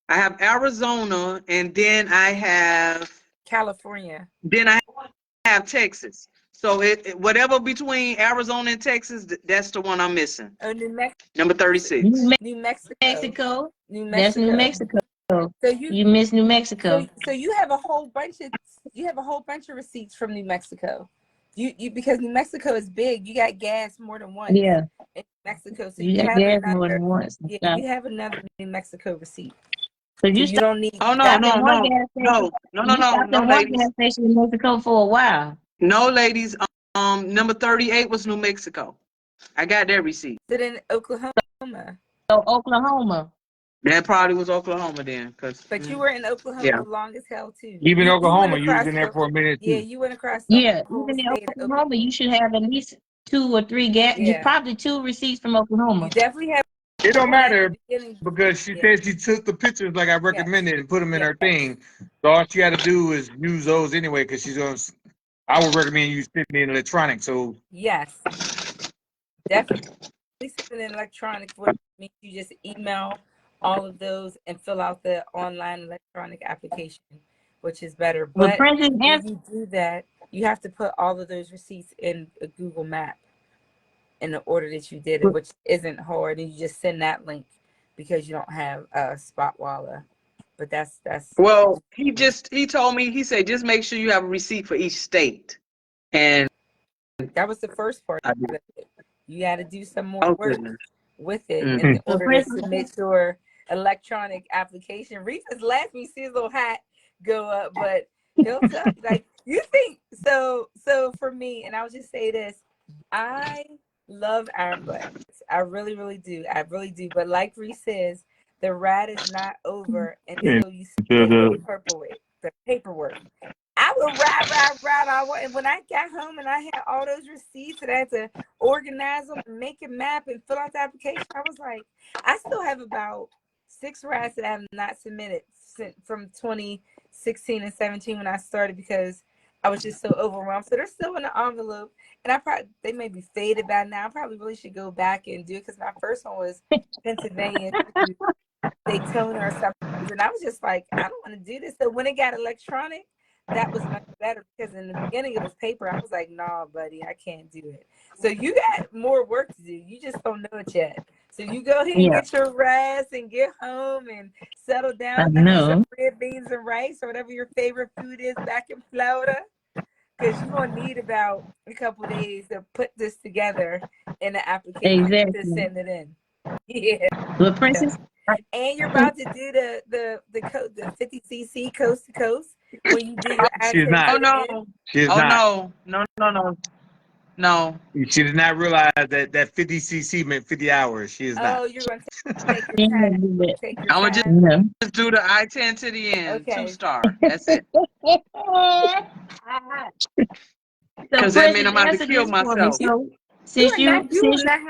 I have Arizona, and then I have California. Then I have Texas. So it whatever between Arizona and Texas, that's the one I'm missing. Oh, New Mexico. Number 36. New Mexico. That's New Mexico. So you missed New Mexico. So you have a whole bunch of receipts from New Mexico. You because New Mexico is big. You got gas more than once. Yeah. In Mexico, so you got gas more than once. Yeah, you have another New Mexico receipt. So you don't need. Oh no, ladies. Gas station in Mexico for a while. No, ladies. Number 38 was New Mexico. I got that receipt. So then Oklahoma. So Oklahoma. That probably was Oklahoma then, But you were in Oklahoma long as hell too. Even Oklahoma, you was in there for a minute too. Yeah, you went across. Even in Oklahoma, you should have at least 2 or 3 gas. Yeah. Probably 2 receipts from Oklahoma. You definitely have. It don't matter because she said she took the pictures like I recommended and put them in her thing. So all she got to do is use those anyway because she's going to. I would recommend you send me in electronic. So yes, definitely send an electronic. Which means you just email all of those and fill out the online electronic application, which is better. But when you do that, you have to put all of those receipts in a Google Map in the order that you did it, which isn't hard, and you just send that link because you don't have Spotwalla. But that's well, he told me, he said just make sure you have a receipt for each state, and that was the first part of it. You got to do some more work with it in order to submit your electronic application. Reese is laughing, see his little hat go up, but he'll tell you, like, you think so for me, and I'll just say this, I love our butts. I really, really do. But like Reese says, the ride is not over until you submit the paperwork. I would ride. And when I got home and I had all those receipts and I had to organize them and make a map and fill out the application, I was like, I still have about 6 rides that I have not submitted from 2016 and 17 when I started because I was just so overwhelmed. So they're still in the envelope, and they may be faded by now. I probably really should go back and do it because my first one was Pennsylvania to Daytona or something, and I was just like, I don't want to do this. So when it got electronic, that was much better because in the beginning it was paper. I was like, nah, buddy, I can't do it. So you got more work to do. You just don't know it yet. So you go ahead and get your rest and get home and settle down and have some red beans and rice or whatever your favorite food is back in Florida. Because you're going to need about a couple of days to put this together in the application to send it in. Yeah. Well, Princess. And you're about to do the 50cc coast to coast when you do your She's not. Oh, no. She's not. No. She did not realize that 50cc meant 50 hours. She is not. Oh, you're going to take your time. I'm going to just do the I-10 to the end. Okay. 2-star. That's it. Because that means I'm about to kill myself. Since you not have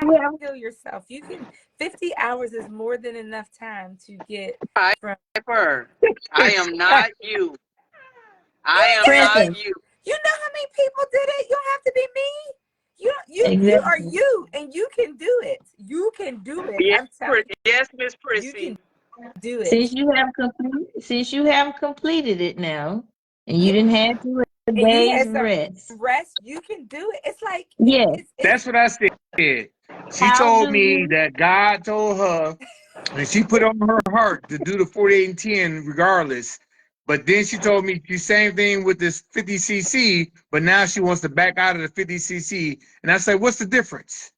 to kill yourself. You can 50 hours is more than enough time to get from I am not you. I am not you. You know how many people did it? You don't have to be me. You are you, and you can do it. You can do it. Yes, Miss Prissy. do it. Since you have completed it now, and you Yeah. didn't have to a And you day's had some rest. rest, you can do it. It's like Yes. That's what I said. She How told do me you? that God told her, and she put on her heart to do the 48 and 10 regardless. But then she told me the same thing with this 50cc, but now she wants to back out of the 50cc. And I said, what's the difference?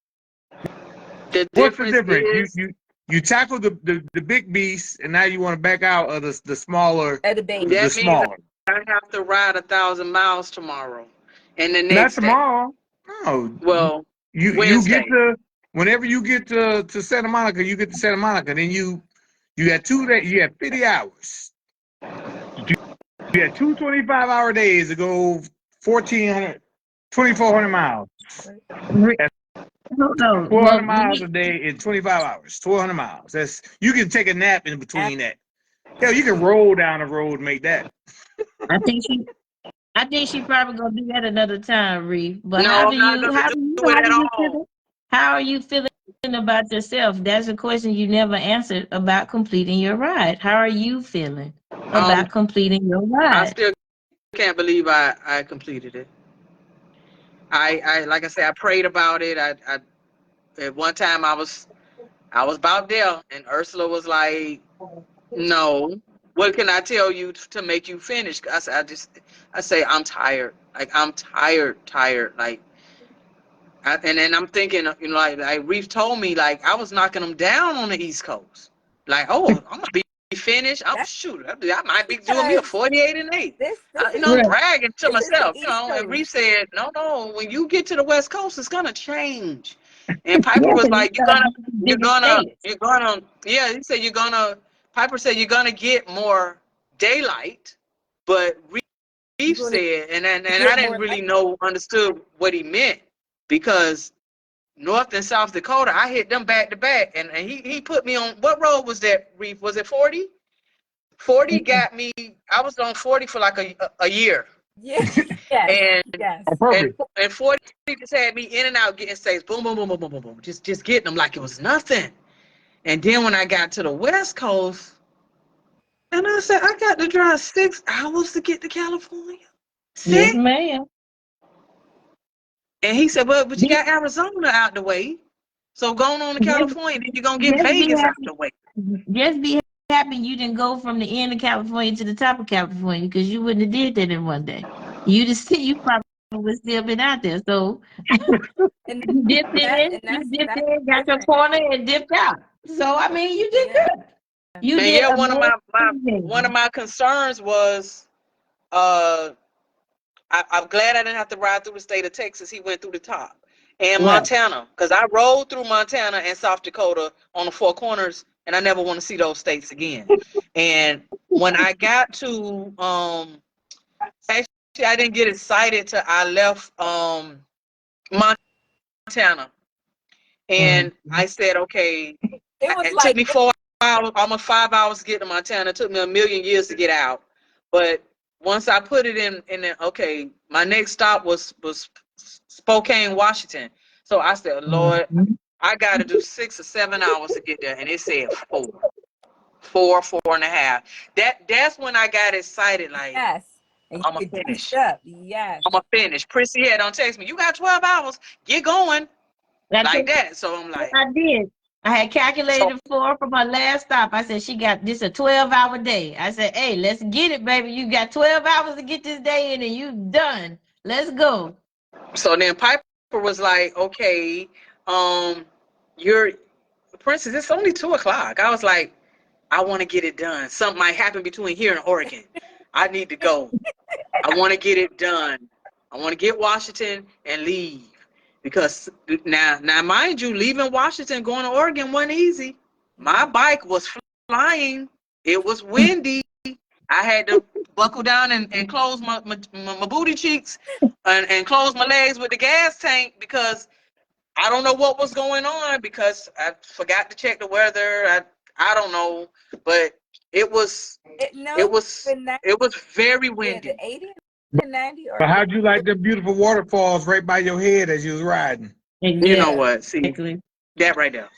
The What's the difference difference? is You tackle the big beast, and now you want to back out of the smaller, a debate. the that means smaller. I have to ride 1,000 miles tomorrow and the Not next day. tomorrow. No, Well, you get Wednesday. to whenever you get to Santa Monica, you get to Santa Monica. Then you got 2 days. You have 50 hours. You had 2 25-hour days to go 1,400, 2,400 miles. Hold on. 1,200 Well, miles a day in 25 hours. 1,200 miles. That's you can take a nap in between that. Hell, you can roll down the road and make that. I think she probably gonna do that another time, Reef. But No, I'm not gonna do it how at do you all. feel? How are you feeling about yourself? That's a question you never answered about completing your ride. How are you feeling about completing your I ride? still can't believe I completed it. I like I said, I prayed about it. I at one time I was about there, and Ursula was like, "No, what can I tell you to make you finish?" I say I'm tired. Like I'm tired. Like, and then I'm thinking, like Reef told me, like I was knocking them down on the East Coast. Like, oh, I'm gonna be finished. I'm shoot. I might be doing me a Because 48 and 8. this I'm Right. bragging to is the myself, East And Coast. Reef said, no. When you get to the West Coast, it's gonna change. And Piper Yeah, was 'cause you like, start getting bigger states. yeah. He said you're gonna. Piper said you're gonna get more daylight, but You're Reef going said, and I get didn't more really light. understood what he meant because North and South Dakota, I hit them back to back, and he put me on what road was that? Reef, was it 40? 40 got me. I was on 40 for like a year, Yeah. Yes. and Yes. On and purpose. and 40 just had me in and out getting states. Boom, boom, boom, boom, boom, boom, boom. Just getting them like it was nothing. And then when I got to the West Coast, and I said I got to drive 6 hours to get to California. Yes, 6. ma'am. And he said, but you got Arizona out the way. So going on to Just, California, then you're gonna get just be Vegas out happy. the way. Just be happy you didn't go from the end of California to the top of California because you wouldn't have did that in one day. You probably would still been out there. So And you dipped that's in, got your different. corner and dipped out. So I mean you did Yeah. good. You And did yeah, one of amazing. my concerns was uh I'm glad I didn't have to ride through the state of Texas. He went through the top. And Right. Montana, because I rode through Montana and South Dakota on the Four Corners, and I never want to see those states again. And when I got to actually I didn't get excited till I left Montana. And I said, okay, It was it took like me 4 hours, almost 5 hours to get to Montana. It took me a million years to get out. But once I put it in the, okay, my next stop was Spokane, Washington. So I said, Lord, I got to do 6 or 7 hours to get there. And it said 4.5. That's when I got excited. Like, yes. And I'm you going to get juiced finish. up. Yes. I'm going to finish. Prissy had don't text me. You got 12 hours. Get going. Like that. So I'm like, I did. I had so calculated for her from her last stop. I said, she got this a 12-hour day. I said, hey, let's get it, baby. You got 12 hours to get this day in and you done. Let's go. So then Piper was like, okay, you're Princess, it's only 2 o'clock. I was like, I want to get it done. Something might happen between here and Oregon. I need to go. I want to get it done. I want to get Washington and leave. Because now mind you, leaving Washington, going to Oregon wasn't easy. My bike was flying. It was windy. I had to buckle down and close my booty cheeks and close my legs with the gas tank because I don't know what was going on because I forgot to check the weather. I don't know, but it was No, it was the 90, it was very yeah, the windy. 80 and 90 But or how'd you like the beautiful waterfalls right by your head as you was riding? You know Exactly. what? See that right there.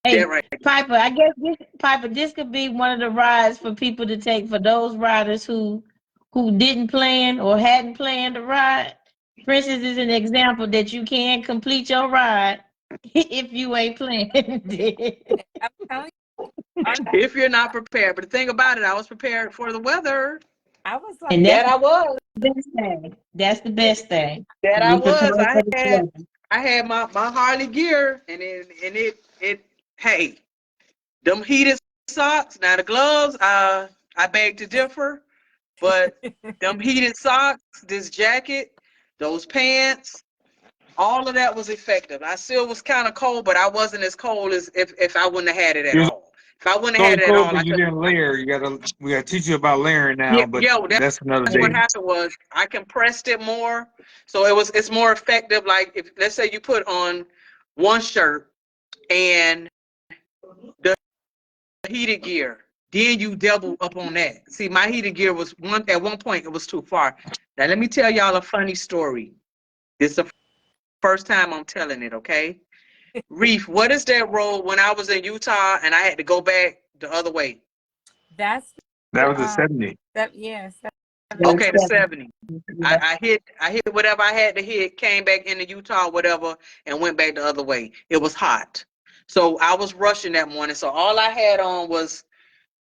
Hey, That right. Piper, I guess this could be one of the rides for people to take for those riders who didn't plan or hadn't planned a ride. Princess is an example that you can complete your ride if you ain't planned it. I'm telling you, If you're not prepared. But the thing about it, I was prepared for the weather. I was like, And that's That I was. the best thing. That's the best thing. That I We prepare was. for the weather. I had my Harley gear, and it hey, them heated socks. Now the gloves, I beg to differ, but them heated socks, this jacket, those pants, all of that was effective. I still was kind of cold, but I wasn't as cold as if I wouldn't have had it at It was all. If I wouldn't have only had it at cold all, I because you could. didn't layer. We gotta teach you about layering now, Yeah, but yo, that's another that's what day. happened was I compressed it more, so it's more effective. Like if let's say you put on one shirt and the heated gear, then you double up on that. See, my heated gear was at one point it was too far. Now let me tell y'all a funny story. This is the first time I'm telling it, okay? Reef, what is that road when I was in Utah and I had to go back the other way? that's That was a 70. that. Yes, Okay, the 70. I hit whatever I had to hit, came back into Utah, whatever, and went back the other way. It was hot. So I was rushing that morning. So all I had on was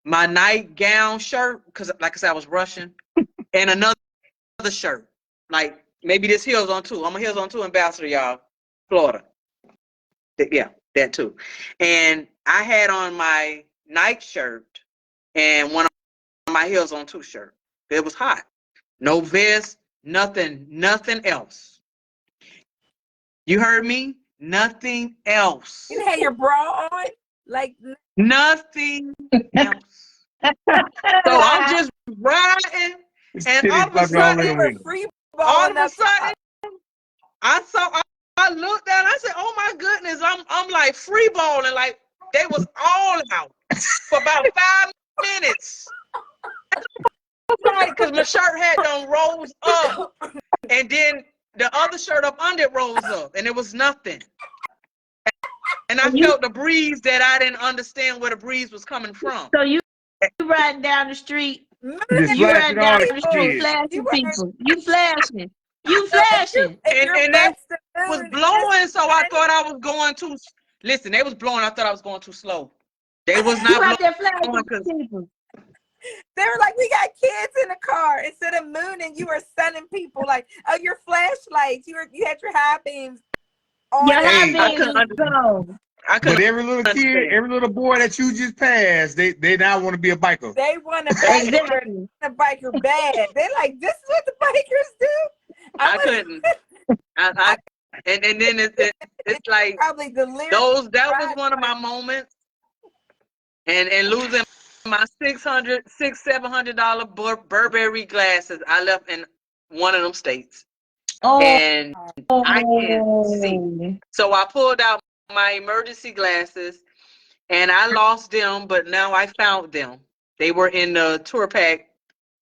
my nightgown shirt, because like I said, I was rushing, and another shirt. Like maybe this heels on too. I'm a heels on too ambassador, y'all. Florida. Yeah, that too. And I had on my night shirt and one of my heels on two shirt. It was hot. No vest, nothing else. You heard me? Nothing else. you had your bra on, like Nothing else. So I'm just riding, It's and titties all of a flopping all in sudden, the you were wind. free all balling of a up. sudden, I looked down, I said, oh my goodness, I'm like free balling, like they was all out for about 5 minutes. Right, because my shirt had done rose up, and then the other shirt up under it rose up, and it was nothing. And I You felt the breeze that I didn't understand where the breeze was coming from. so you riding down the street. Just You flashing riding all down the the street People, kids. you flashing were people. You flashing. You flashing. if you're And they past the was moon, blowing, so I thought I was going too. Listen, they was blowing. I thought I was going too slow. They was You not out there blowing flashing because people. they were like, we got kids in the car instead of mooning. You were stunning people like, oh, your flashlights. You had your high beams on Your and high Hey, I beams couldn't was gone. I but couldn't every little kid, understand. every little boy that you just passed, they now want to be a biker. they want a biker, Exactly. a biker bad. They like, this is what the bikers do. I'm I couldn't. I and then it's like probably delirious that was ride. one of my moments, and losing my $700 Burberry glasses. I left in one of them states, Oh, and I can't see. So I pulled out my emergency glasses, and I lost them, but now I found them. They were in the tour pack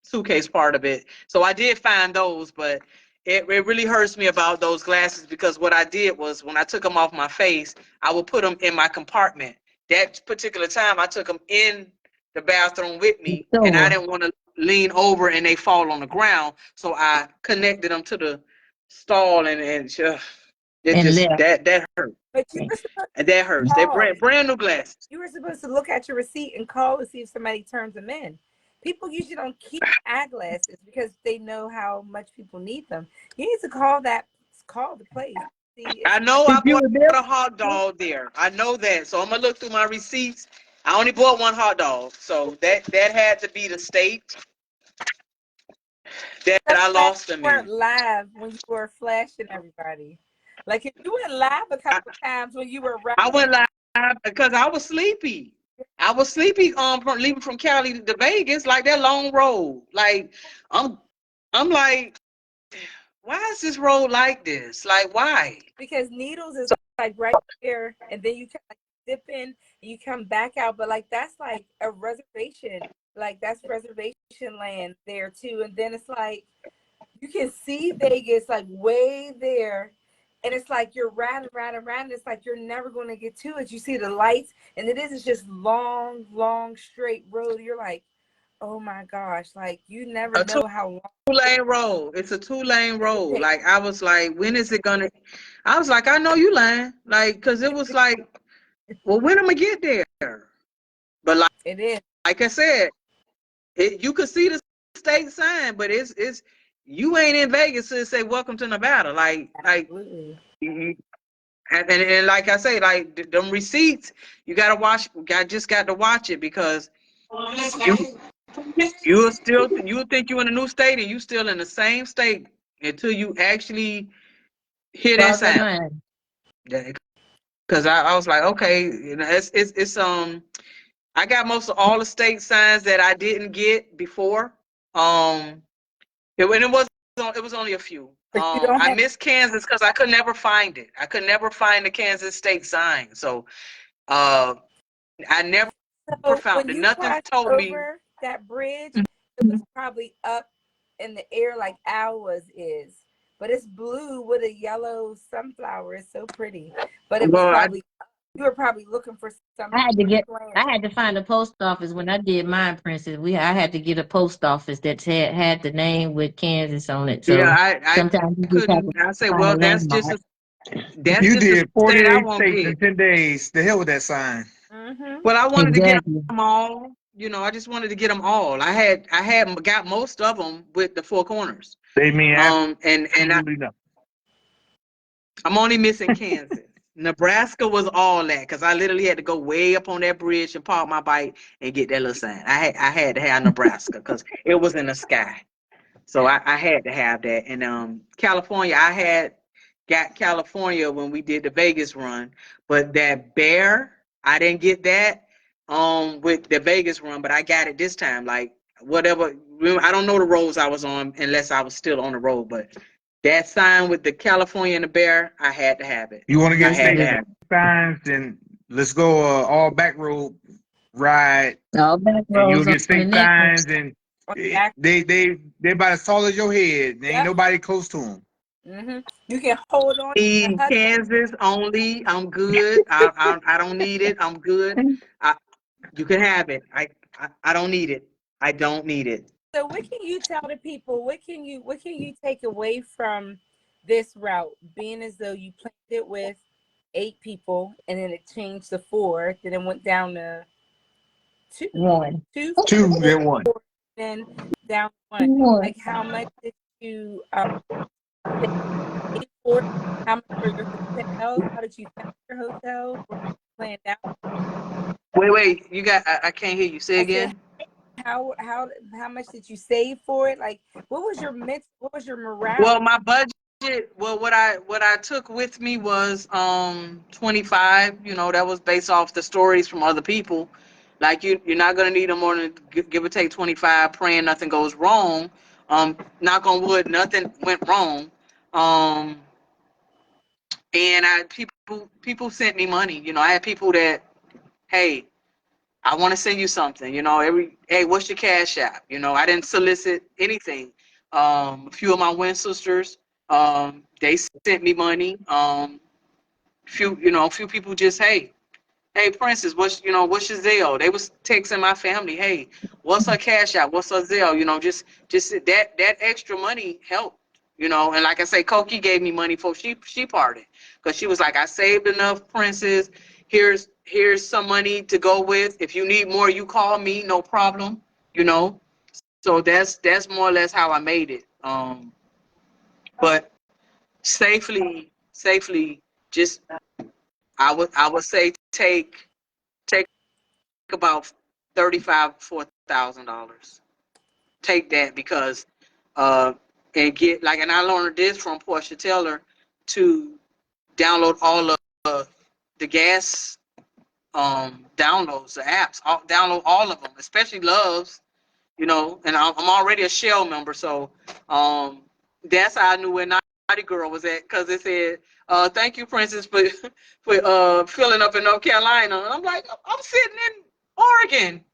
suitcase part of it. So I did find those, but it really hurts me about those glasses because what I did was when I took them off my face, I would put them in my compartment. That particular time, I took them in the bathroom with me, and I didn't want to lean over and they fall on the ground. So I connected them to the stall, and it and just left. that hurt. But you were supposed And that hurts. to They're call. brand new glasses. You were supposed to look at your receipt and call to see if somebody turns them in. People usually don't keep eyeglasses because they know how much people need them. You need to call the place. See if I know Did I you bought remember? a hot dog there. I know that. So I'm gonna look through my receipts. I only bought one hot dog. So that had to be the state that I lost them you weren't in. live when you were flashing everybody. Like if you went live a I, couple of times when you were I riding, went live because I was sleepy. I was sleepy from leaving from Cali to Vegas, like that long road. Like I'm like, why is this road like this? Like why? because Needles is like right there, and then you kind of like dip in and you come back out. But like that's like a reservation. Like that's reservation land there too. And then it's like you can see Vegas like way there. and it's like you're riding. It's like you're never going to get to it. You see the lights, and it is just long straight road. You're like, oh my gosh, like you never A know how long two-lane road. It's a two-lane it road. takes. Like I was like, when is it gonna? I was like, I know you lying. Like, cause it was like, well, when am I get there? But It is. like I said, you could see the state sign, but it's you ain't in Vegas to say welcome to Nevada. Like Absolutely. and like I say, like them receipts, you gotta watch. Just got to watch it because you'll think you're in a new state and you still in the same state until you actually hear that Cross that sound. line. Because I was like, okay, it's I got most of all the state signs that I didn't get before. It was only a few. But you don't I have. missed Kansas because I could never find it. I could never find the Kansas state sign. So I never So found when it. you Nothing crossed told me. over that bridge, it was probably up in the air like ours is. But it's blue with a yellow sunflower. It's so pretty. But it was Well, probably, you were probably looking for something. I had to find a post office when I did mine, Princess. I had to get a post office that had the name with Kansas on it. So I sometimes you just have couldn't. to I say, find a well, landmark. that's You just a did state I 48 won't states get. in 10 days. The hell with that sign. Mm-hmm. Well, I wanted to get Exactly. them all. You know, I just wanted to get them all. I had got most of them with the four corners. They mean And absolutely nothing. I'm only missing Kansas. Nebraska was all that because I literally had to go way up on that bridge and park my bike and get that little sign. I had to have Nebraska because it was in the sky. So I had to have that. And California, I had got California when we did the Vegas run, but that bear, I didn't get that with the Vegas run, but I got it this time. Like whatever, I don't know the roads I was on unless I was still on the road, but that sign with the California and the bear, I had to have it. You want to I get had to state have it. signs, then let's go all back road ride, All back and you'll roads on get the state next. signs, and Exactly. they about as tall as your head. There ain't Yep. nobody close to them. Mm-hmm. You can hold on to In hug. Kansas only, I'm good. I don't need it. I'm good. You can have it. I don't need it. I don't need it. So what can you tell the people? What can you take away from this route, being as though you planned it with 8 people and then it changed to 4, then it went down to 2, One. 2, Two, 4, then one. then down to 1. One. Like how much did you save for? How much for your hotel? How did you find your hotel? What did you plan out? Wait. You got. I can't hear you. Say I said again. how much did you save for it? Like what was your morale? Well, my budget. Well, what I took with me was 25. You know, that was based off the stories from other people. Like you're not gonna need no more than give or take 25. Praying nothing goes wrong. Knock on wood, nothing went wrong. Um, and people sent me money. You know, I had people that, hey, I want to send you something. You know, hey, what's your cash app? You know, I didn't solicit anything. A few of my Win sisters, they sent me money. A few people just, hey, Princess, what's your Zelle? They was texting my family, hey, what's her cash app? What's her Zelle? You know, just that extra money helped. You know, and like I say, Koki gave me money for she parted because she was like, I saved enough, Princess. Here's some money to go with. If you need more, you call me, no problem. You know, so that's more or less how I made it. But safely, just I would say take about $35,000-$40,000. Take that because and I learned this from Portia Taylor to download all of the gas downloads, the apps, download all of them, especially Loves, you know, and I'm already a Shell member, so that's how I knew where Naughty Girl was at because it said, thank you, Princess, for filling up in North Carolina. And I'm like, I'm sitting in Oregon.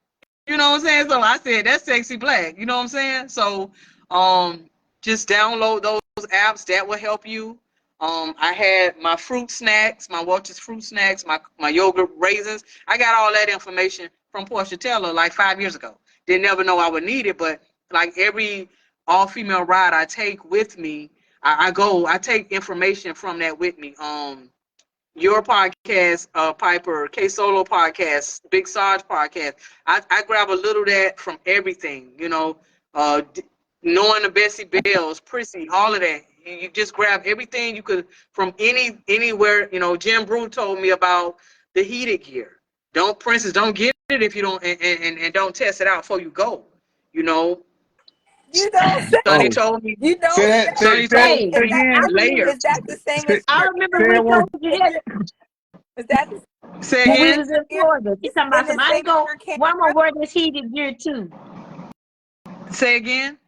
You know what I'm saying? So I said, that's sexy black. You know what I'm saying? So just download those apps. That will help you. I had my fruit snacks, my Welch's fruit snacks, my yogurt raisins. I got all that information from Portia Taylor like 5 years ago. Didn't ever know I would need it, but like every all-female ride I take with me, I take information from that with me. Your podcast, Piper, K Solo podcast, Big Sarge podcast. I grab a little of that from everything, knowing the Bessie Bells, Prissy, all of that. You just grab everything you could from anywhere. Jim Brew told me about the heated gear. Princess, don't get it if you don't, and don't test it out before you go. You don't say. Sonny told me. You don't Say that. Sonny told me layer. Is that the same as? I remember we told you that Is that the Say when we again. was in Florida. She's talking about somebody go. Why am I wearing this heated gear too? Say again.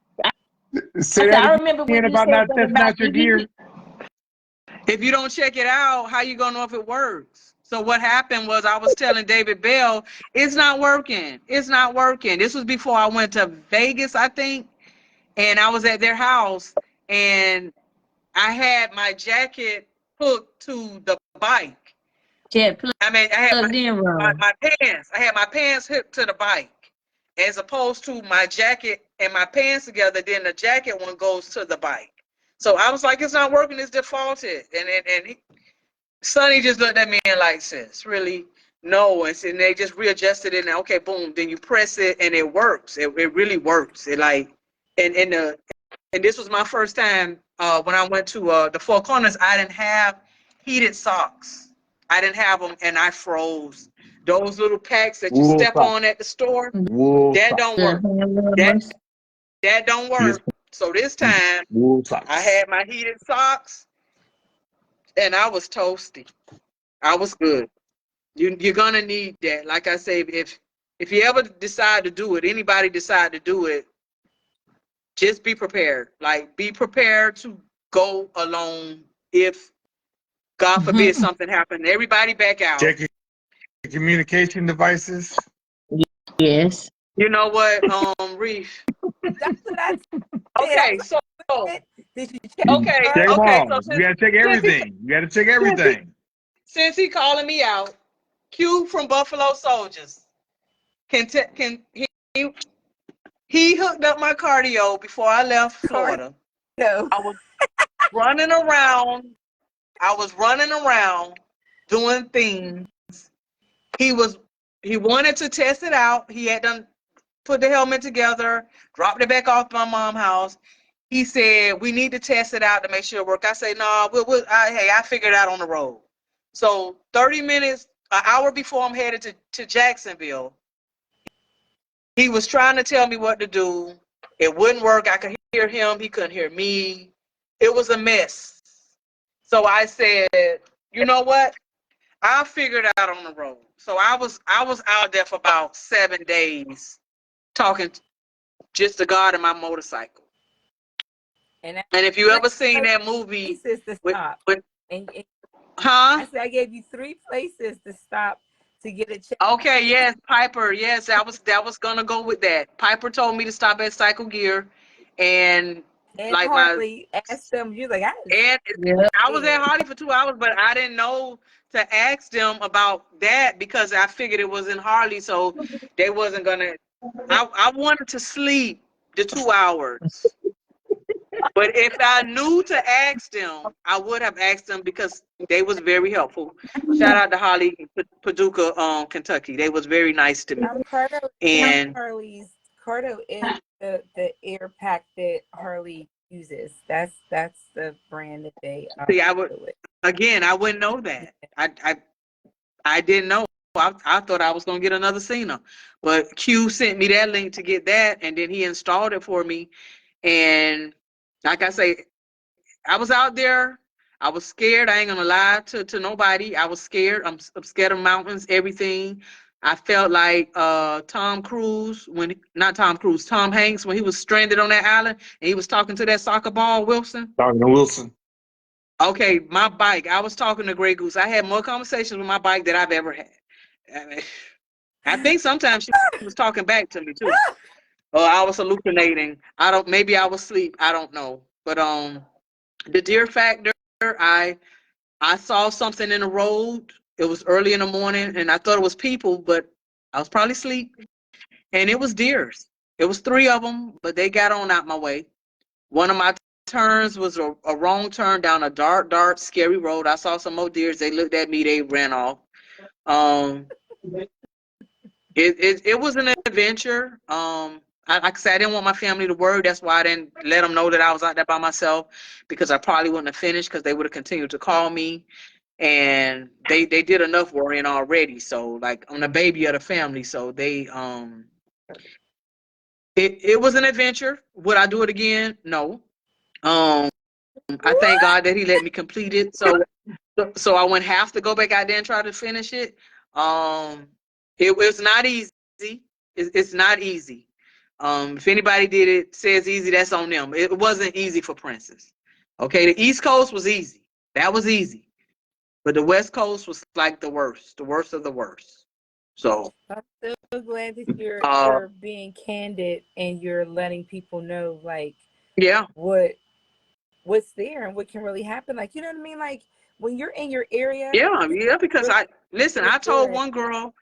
Say that I remember when again you about said not that testing about out your the gear. heat. If you don't check it out, how you gonna know if it works? So what happened was I was telling David Bell, it's not working. It's not working. This was before I went to Vegas, I think, and I was at their house, and I had my jacket hooked to the bike. Jet I had plugged in wrong. my pants. I had my pants hooked to the bike, as opposed to my jacket and my pants together. Then the jacket one goes to the bike. So I was like, it's not working. It's defaulted. And Sonny just looked at me and like, sis, really? No. And they just readjusted it. And okay, boom. Then you press it and it works. It really works. It like, and this was my first time when I went to the Four Corners. I didn't have heated socks. I didn't have them, and I froze. Those little packs that you step on at the store, that don't work. That don't work. So this time, I had my heated socks, and I was toasty. I was good. You're gonna need that. Like I say, if you ever decide to do it, anybody decide to do it, just be prepared. Like, be prepared to go alone if, God forbid, something happened. Everybody back out. Check your communication devices. Yes. You know what, Reef? That's what I said. Okay, so did you check? okay, Check them okay. all. So You gotta check everything. You gotta check everything. since he calling me out, Q from Buffalo Soldiers he hooked up my cardio before I left Florida. No. I was running around. Doing things. He wanted to test it out. He had done put the helmet together, dropped it back off my mom's house. He said, we need to test it out to make sure it works. I say, no, I figured it out on the road. So 30 minutes, an hour before I'm headed to Jacksonville, he was trying to tell me what to do. It wouldn't work. I could hear him. He couldn't hear me. It was a mess. So I said, you know what? I'll figure it out on the road. So I was out there for about 7 days talking just to God and my motorcycle. And if you ever seen that movie, I said I gave you 3 places to stop to get a check. Okay, yes, Piper. Yes, that was gonna go with that. Piper told me to stop at Cycle Gear, and like Harley asked them. You like I was at Harley for 2 hours, but I didn't know to ask them about that because I figured it was in Harley, so they wasn't gonna. I wanted to sleep the 2 hours. But if I knew to ask them, I would have asked them because they was very helpful. Shout out to Holly, Paducah, Kentucky. They was very nice to me. Harley's Cardo is the air pack that Harley uses. That's the brand that they see. I wouldn't know that. I didn't know. I thought I was gonna get another Cena, but Q sent me that link to get that, and then he installed it for me, and. Like I say, I was out there. I was scared. I ain't gonna lie to nobody. I was scared. I'm scared of mountains, everything. I felt like Tom Hanks when he was stranded on that island and he was talking to that soccer ball, Wilson. Talking to Wilson. Okay, my bike. I was talking to Grey Goose. I had more conversations with my bike than I've ever had. I think sometimes she was talking back to me too. I was hallucinating. Maybe I was asleep. I don't know. But the deer factor, I saw something in the road. It was early in the morning, and I thought it was people, but I was probably asleep. And it was deers. It was 3 of them, but they got on out my way. One of my turns was a wrong turn down a dark, dark, scary road. I saw some more deers. They looked at me. They ran off. Um, it was an adventure. Like I said, I didn't want my family to worry. That's why I didn't let them know that I was out there by myself, because I probably wouldn't have finished, because they would have continued to call me. And they did enough worrying already. So, like, I'm the baby of the family. So it was an adventure. Would I do it again? No. I thank What? God that he let me complete it. So I wouldn't have to go back out there and try to finish it. It was not easy. It's not easy. If anybody did it, says easy, that's on them. It wasn't easy for Princess. Okay, the East Coast was easy. That was easy. But the West Coast was like the worst of the worst. So I'm so glad that uh you're being candid and you're letting people know, like, yeah, what's there and what can really happen. Like, you know what I mean? Like, when you're in your area, yeah, because really, I really told good. one girl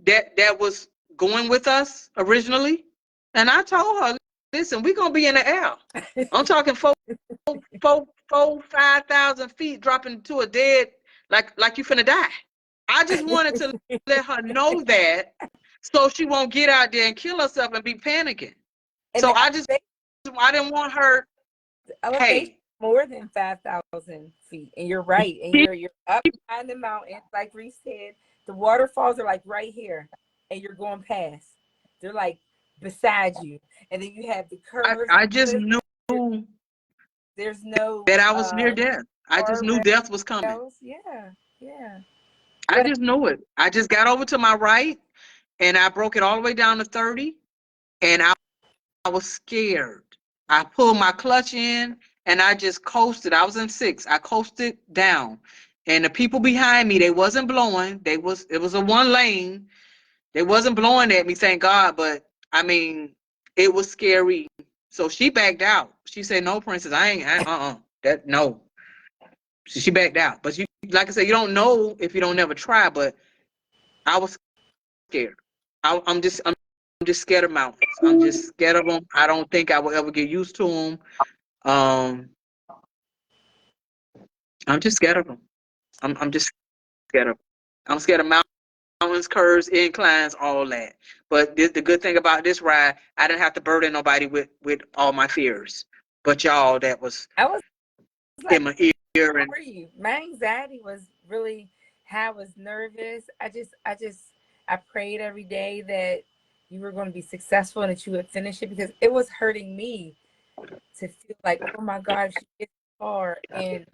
that was going with us originally, and I told her, listen, we're gonna be in the air. I'm talking 5,000 feet dropping to a dead, like you finna die. I just wanted to let her know that, so she won't get out there and kill herself and be panicking. And So the I didn't want her. elevation Hey, more than 5,000 feet. And you're right. And you're up behind the mountains, like Reese said. The waterfalls are like right here, and you're going past. They're like beside you, and then you have the curves. I just knew There's no that I was near death. I just knew death was coming. guardrails. Yeah, yeah. I But just knew it. I just got over to my right, and I broke it all the way down to 30, and I was scared. I pulled my clutch in, and I just coasted. I was in 6. I coasted down, and the people behind me, they wasn't blowing. It was a 1 lane. They wasn't blowing at me, thank God. But I mean, it was scary. So she backed out. She said, "No, Princess, that no." She backed out. But like I said, you don't know if you don't never try. But I was scared. I'm just scared of mountains. I'm just scared of them. I don't think I will ever get used to them. Um, I'm just scared of them. I'm just scared of them. I'm scared of mountains, curves, inclines, all that. But the good thing about this ride, I didn't have to burden nobody with all my fears. But y'all, that was I was like, in my ear. And for you, my anxiety was really how I was nervous. I prayed every day that you were going to be successful and that you would finish it, because it was hurting me to feel like, oh my God, if she gets far and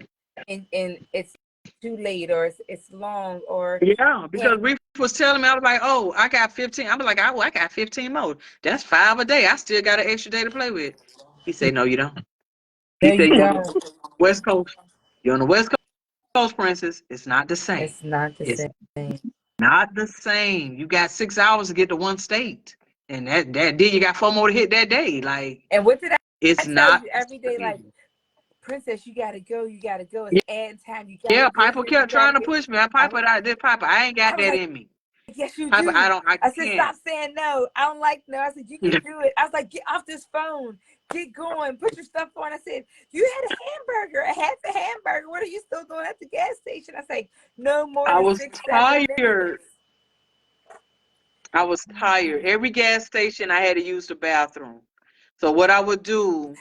it's too late, or it's long, or yeah, can't. because Reef was telling me, I was like, oh, I got 15. I was like, I got 15 more. That's 5 a day. I still got an extra day to play with. He said, no, you don't. No, He said, you you're on the don't. West Coast. You're on the West Coast, Princess. It's not the same. It's not the It's same. not the same. You got 6 hours to get to one state. And that day, you got 4 more to hit that day. Like, And what did I it's tell not you the every day? Like, same. Princess, you gotta go. You gotta go. It's ad time. You gotta Yeah, get Piper here. You kept trying gotta to get. push me. I was Piper, I ain't got I was that like, in me. yes, you Piper, do. I I said, can't. stop saying no. I don't like no. I said, you can do it. I was like, get off this phone. Get going. Put your stuff on. I said, you had a hamburger, a half a hamburger. What are you still doing at the gas station? I said, no more I than was 6-7 minutes. tired. I was tired. Every gas station, I had to use the bathroom. So what I would do,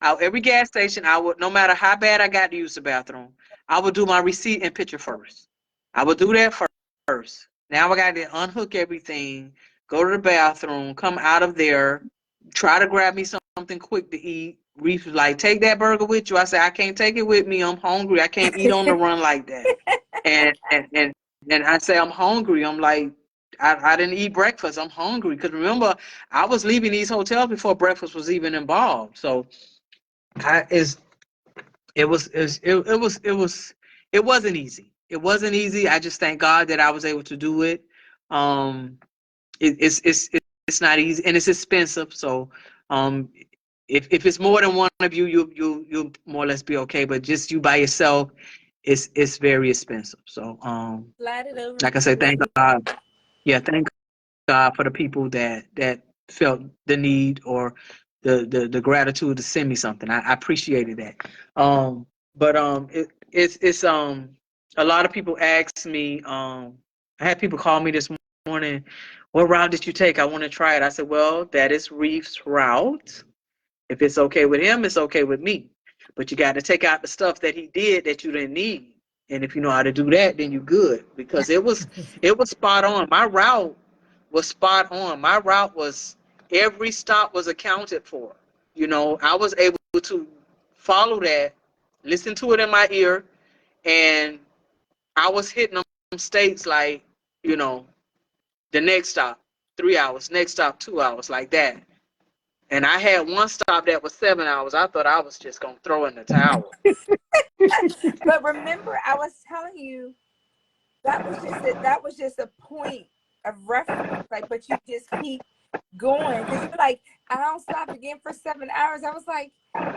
every gas station, I would, no matter how bad I got to use the bathroom, I would do my receipt and picture first. I would do that first. Now I got to unhook everything, go to the bathroom, come out of there, try to grab me something quick to eat. Reese was like, take that burger with you. I said, I can't take it with me. I'm hungry. I can't eat on the run like that. And I say, I'm hungry. I'm like, I didn't eat breakfast. I'm hungry. Because remember, I was leaving these hotels before breakfast was even involved. So it wasn't easy. It wasn't easy. I just thank God that I was able to do it. Um, it's not easy, and it's expensive. So, um, if it's more than one of you, you'll more or less be okay. But just you by yourself, it's very expensive. So Slide it over like I to said, thank me. God. Yeah, thank God for the people that felt the need or the gratitude to send me something. I appreciated that. But it's a lot of people ask me. I had people call me this morning. What route did you take? I want to try it. I said, well, that is Reef's route. If it's okay with him, it's okay with me. But you got to take out the stuff that he did that you didn't need. And if you know how to do that, then you're good. Because it was spot on. My route was spot on. My route was every stop was accounted for. You know, I was able to follow that, listen to it in my ear, and I was hitting them states like, you know, the next stop, 3 hours, next stop, 2 hours, like that. And I had one stop that was 7 hours. I thought I was just gonna throw in the towel. But remember, I was telling you that was just a point of reference. Like, but you just keep going because you're like, I don't stop again for 7 hours. I was like,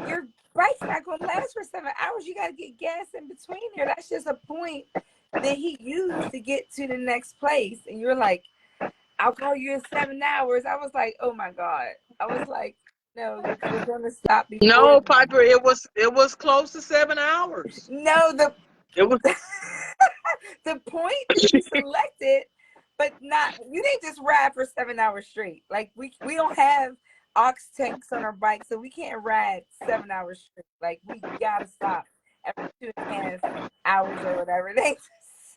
your bike's not gonna last for 7 hours. You gotta get gas in between there. That's just a point that he used to get to the next place. And you're like, I'll call you in 7 hours. I was like, oh my God. I was like, no, you're gonna stop before No, then. Piper, it was close to 7 hours. No, It was the point that you selected, but not you didn't just ride for 7 hours straight. Like we don't have ox tanks on our bike, so we can't ride 7 hours straight. Like we gotta stop every 2.5 hours or whatever they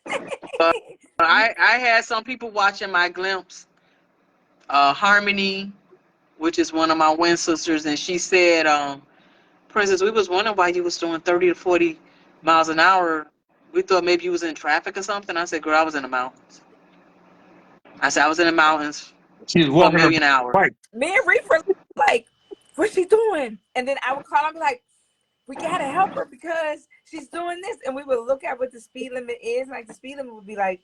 say. I had some people watching my glimpse. Harmony, which is one of my twin sisters, and she said, Princess, we was wondering why you was doing 30 to 40 miles an hour. We thought maybe you was in traffic or something. I said, girl, I was in the mountains. I said, I was in the mountains She was for a walking her million hours. bike. Me and Reef were like, what's she doing? And then I would call him like, we gotta help her because she's doing this. And we would look at what the speed limit is. Like the speed limit would be like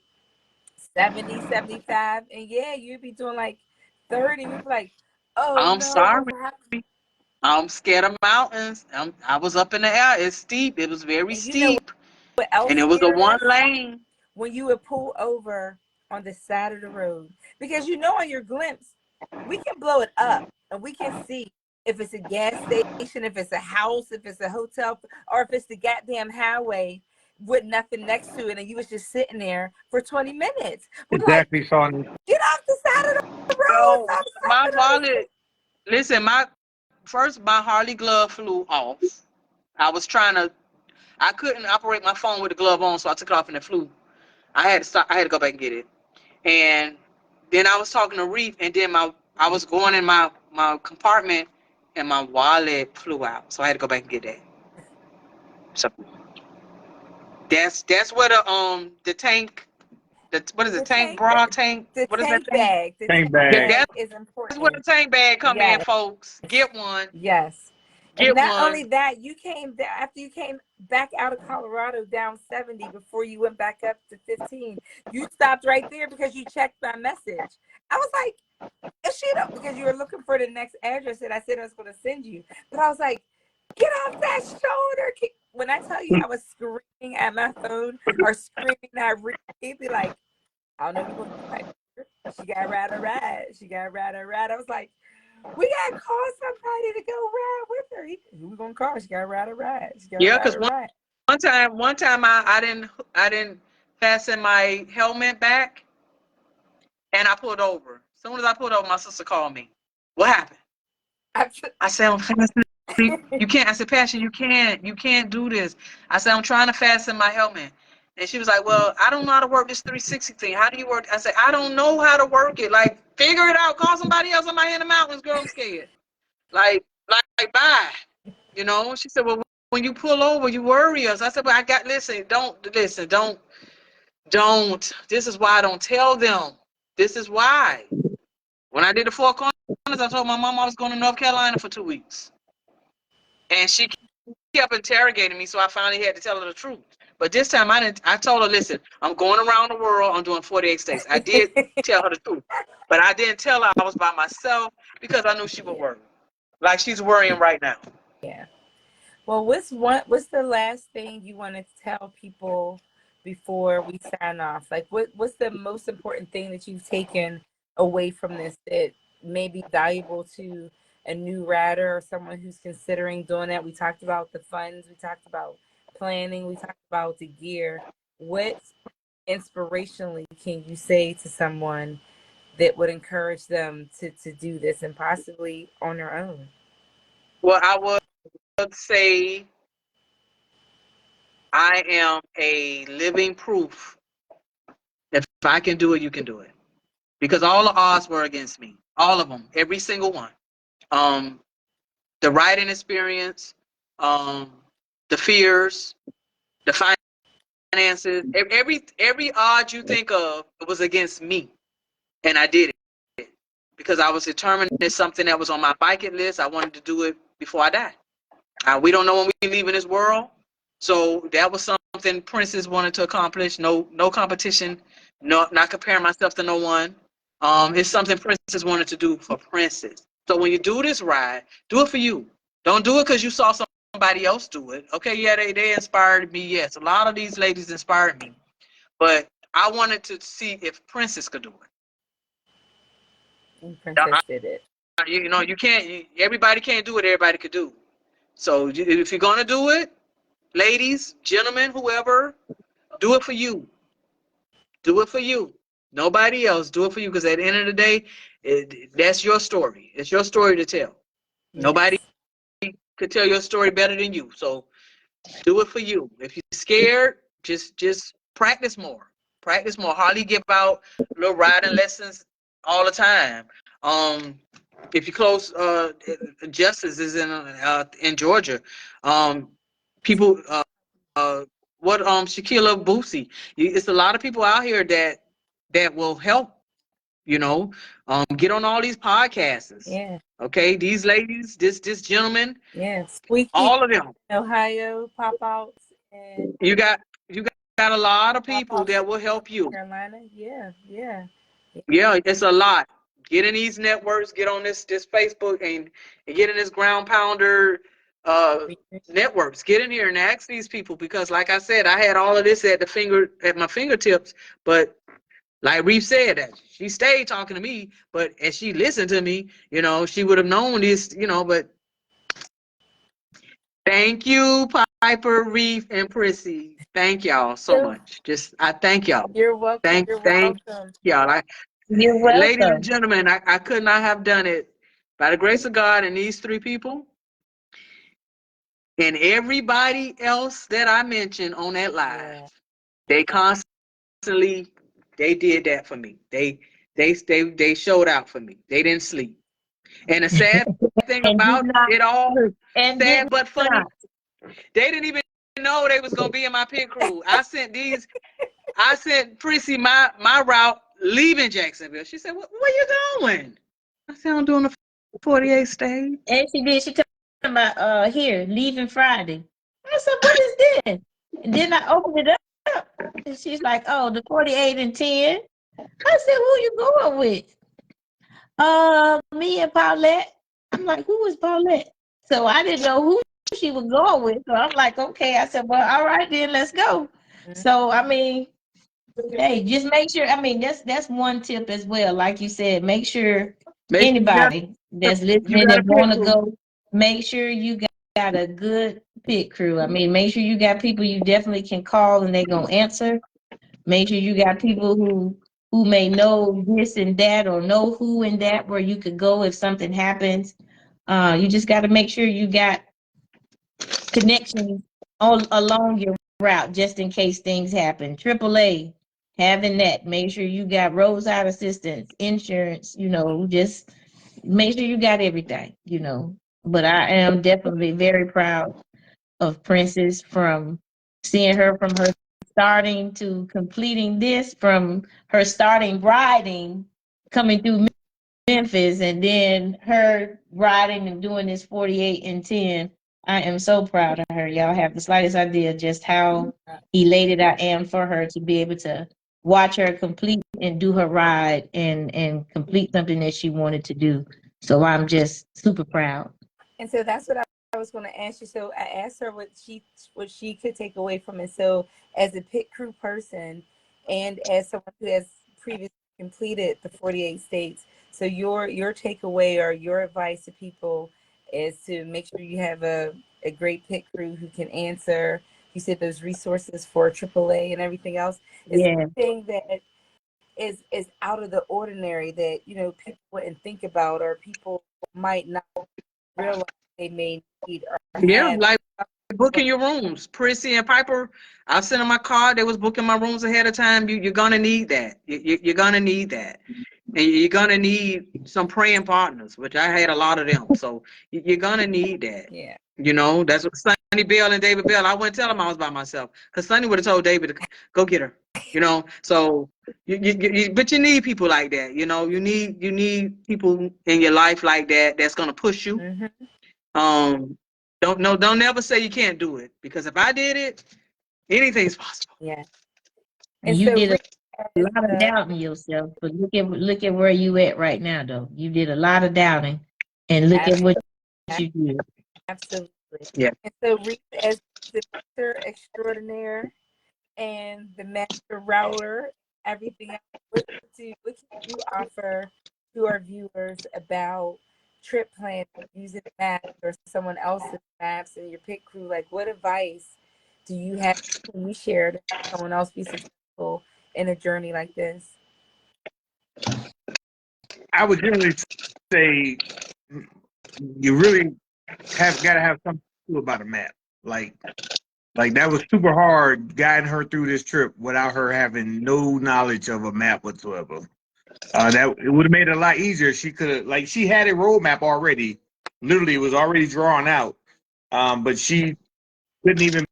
70, 75. And yeah, you'd be doing like 30. We'd be like, oh I'm no, sorry. what happened? I'm scared of mountains. I was up in the air. It's steep. It was very And you know steep. what else And it was a scared one us? lane. When you would pull over on the side of the road. Because you know on your glimpse, we can blow it up and we can see if it's a gas station, if it's a house, if it's a hotel, or if it's the goddamn highway with nothing next to it and you was just sitting there for 20 minutes. We're like, Exactly, Son. get off the side of the road. So Stop my stopping on wallet, listen, my Harley glove flew off. I couldn't operate my phone with the glove on, so I took it off and it flew. I had to stop. I had to go back and get it. And then I was talking to Reef, and then I was going in my compartment, and my wallet flew out, so I had to go back and get that. So that's where the tank, what is it, the tank tank, bra tank, the what is that tank thing? bag. The Tank tank Yeah, bag. bag that's is where the important. tank bag come in, Yes. folks. Get one, Yes. And get not one. only that, you came after you came back out of Colorado down 70 before you went back up to 15. You stopped right there because you checked my message. I was like, is she because you were looking for the next address that I said I was going to send you. But I was like, get off that shoulder. When I tell you I was screaming at my phone or screaming at Rick, he'd be like, I don't know if we're going to fight. She got to ride a ride. She got to ride a ride. I was like, we gotta call somebody to go ride with her. Who we gonna call? She gotta ride a ride. She gotta Yeah, ride because a ride. one time I didn't fasten my helmet back, and I pulled over. As soon as I pulled over, my sister called me. What happened? I said, I'm fastening. You can't. I said, Passion, you can't do this. I said, I'm trying to fasten my helmet. And she was like, well, I don't know how to work this 360 thing. How do you work? I said, I don't know how to work it. Like, figure it out. Call somebody else. I'm out here in the mountains, girl. I'm scared. Bye. You know? She said, well, when you pull over, you worry us. I said, but don't. This is why I don't tell them. This is why. When I did the Four Corners, I told my mom I was going to North Carolina for 2 weeks. And she kept interrogating me, so I finally had to tell her the truth. But this time I told her, listen, I'm going around the world. I'm doing 48 states. I did tell her the truth. But I didn't tell her I was by myself because I knew she would worry. like she's worrying right now. Yeah. Well, what's the last thing you want to tell people before we sign off? Like what's the most important thing that you've taken away from this that may be valuable to a new rider or someone who's considering doing that? We talked about the funds, we talked about planning, we talked about the gear. What inspirationally can you say to someone that would encourage them to do this and possibly on their own? Well, I would say I am a living proof. If I can do it, you can do it. Because all the odds were against me. All of them. Every single one. The riding experience, the fears, the finances, every odd you think of was against me. And I did it. Because I was determined it's something that was on my bucket list. I wanted to do it before I die. We don't know when we leave in this world. So that was something Princess wanted to accomplish. No competition. No, not comparing myself to no one. It's something Princess wanted to do for Princess. So when you do this ride, do it for you. Don't do it because you saw somebody else do it. Okay, yeah, they inspired me. Yes, a lot of these ladies inspired me. But I wanted to see if Princess could do it. And Princess did it. You can't. Everybody can't do what everybody could do. So if you're gonna do it, ladies, gentlemen, whoever, do it for you. Do it for you. Nobody else. Do it for you, because at the end of the day, that's your story. It's your story to tell. Yes. Nobody could tell your story better than you. So do it for you. If you're scared, just practice more. Practice more. Hardly give out little riding lessons all the time. If you close, Justice is in Georgia. People, what Shaquilla Boosie. It's a lot of people out here that will help. Get on all these podcasts. Yeah. Okay, these ladies, this gentleman, Yeah. Squeaky, all of them. Ohio pop outs, and You got a lot of people that will help you. Carolina. Yeah. Yeah, it's a lot. Get in these networks, get on this Facebook, and get in this ground pounder networks. Get in here and ask these people, because like I said, I had all of this at my fingertips, but like Reef said, that she stayed talking to me, but as she listened to me, she would have known this, but thank you, Piper, Reef, and Prissy. Thank y'all so much. I thank y'all. You're welcome. Thank y'all. You're Ladies and welcome. gentlemen, I could not have done it by the grace of God and these three people and everybody else that I mentioned on that live. Yeah. They constantly, they did that for me. They showed out for me. They didn't sleep. And the sad thing about it all, sad but funny, they didn't even know they was gonna be in my pit crew. I sent Prissy my route leaving Jacksonville. She said, where you going? I said, I'm doing the 48 states. And she did. She told me about here leaving Friday. I said, what is this? And then I opened it up, and she's like, oh, the 48 and 10. I said, who you going with? Me and Paulette. I'm like, who is Paulette? So I didn't know who she was going with. So I'm like, okay. I said, well, all right, then let's go. Mm-hmm. So I mean, hey, just make sure. I mean, that's one tip as well. Like you said, make sure anybody that's listening that want to go, make sure you got a good pit crew. I mean, make sure you got people you definitely can call and they're gonna answer. Make sure you got people who may know this and that, or know who and that, where you could go if something happens. You just got to make sure you got connections all along your route, just in case things happen. AAA, having that. Make sure you got roadside assistance, insurance. Just make sure you got everything. But I am definitely very proud of Princess, from seeing her from her starting to completing this, from her starting riding, coming through Memphis, and then her riding and doing this 48 and 10. I am so proud of her. Y'all have the slightest idea just how elated I am for her to be able to watch her complete and do her ride and complete something that she wanted to do. So I'm just super proud. And so that's what I was going to ask you. So I asked her what she could take away from it. So as a pit crew person, and as someone who has previously completed the 48 states, so your takeaway or your advice to people is to make sure you have a great pit crew who can answer. You said those resources for AAA and everything else. Is Yeah. anything that is out of the ordinary that people wouldn't think about, or people might not realize they may need or Yeah, have? like booking your rooms. Prissy and Piper, I sent them my card. They was booking my rooms ahead of time. You're gonna need that. You're gonna need that, and you're gonna need some praying partners, which I had a lot of them. So you're gonna need that. Yeah. That's what Sonny Bell and David Bell. I wouldn't tell them I was by myself, because Sonny would have told David to go get her. So but you need people like that. You need people in your life like that that's gonna push you. Mm-hmm. Don't never say you can't do it, because if I did it, anything's possible. Yeah. And You so did a Rick, as lot of doubting yourself, but look at where you at right now, though. You did a lot of doubting, and look at what you did. absolutely. Yeah. And so Reese, as the master extraordinaire and the master router, everything else, what can you offer to our viewers about trip planning using maps or someone else's maps and your pit crew? Like, what advice do you have? Can you share to help someone else be successful in a journey like this? I would generally say you really got to have something to do about a map. Like that was super hard guiding her through this trip without her having no knowledge of a map whatsoever. That it would have made it a lot easier. She could have, like, she had a roadmap already. Literally, it was already drawn out. But she couldn't even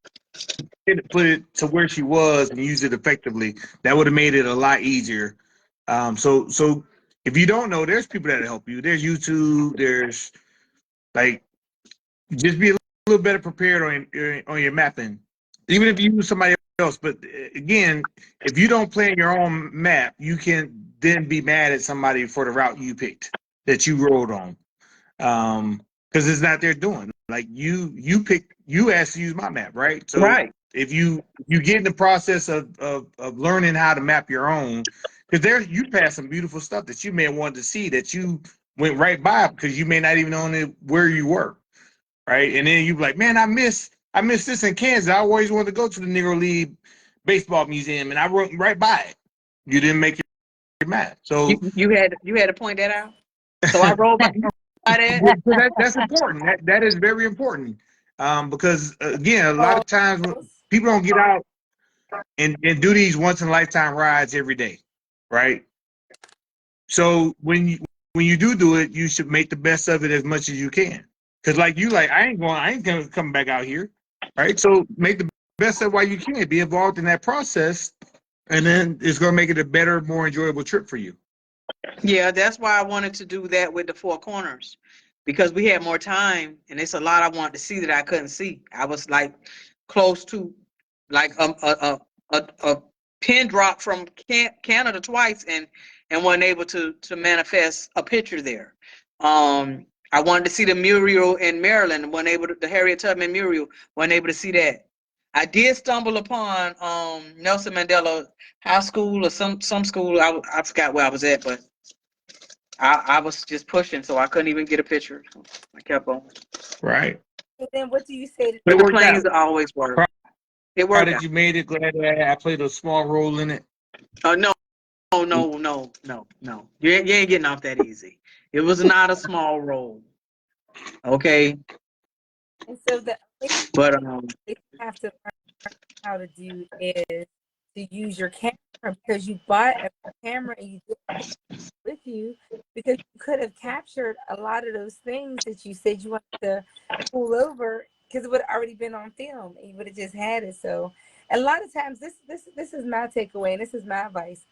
put it to where she was and use it effectively. That would have made it a lot easier. So if you don't know, there's people that help you. There's YouTube. There's, like, just be a little better prepared on your mapping, even if you use somebody else. But again, if you don't plan your own map, you can then be mad at somebody for the route you picked that you rode on, because it's not their doing. Like you asked to use my map, right? So Right. if you get in the process of learning how to map your own, because there you passed some beautiful stuff that you may have wanted to see that you went right by because you may not even know where you were. Right, and then you be like, man, I miss this in Kansas. I always wanted to go to the Negro League baseball museum, and I wrote right by it. You didn't make your map, so You had to point that out. So I rolled by that. so that's important. That is very important, because again, a lot of times when people don't get out and do these once in a lifetime rides every day, right? So when you do it, you should make the best of it as much as you can. Because I ain't gonna come back out here, right? So make the best of it while you can. Be involved in that process, and then it's gonna make it a better, more enjoyable trip for you. Yeah, that's why I wanted to do that with the Four Corners, because we had more time, and it's a lot I wanted to see that I couldn't see. I was like close to like a pin drop from Canada twice, and wasn't able to manifest a picture there. I wanted to see the mural in Maryland, wasn't able to, the Harriet Tubman mural, wasn't able to see that. I did stumble upon Nelson Mandela High School or some school. I forgot where I was at, but I was just pushing, so I couldn't even get a picture. So I kept on. Right. And then what do you say to But But it the worked planes out. always work. It Proud worked that out. you made it. Glad that I played a small role in it. No. You ain't getting off that easy. It was not a small role. Okay. And so the other But thing that you have to learn how to do is to use your camera, because you bought a camera and you didn't take it with you, because you could have captured a lot of those things that you said you wanted to pull over, because it would have already been on film and you would have just had it. So a lot of times this is my takeaway, and this is my advice.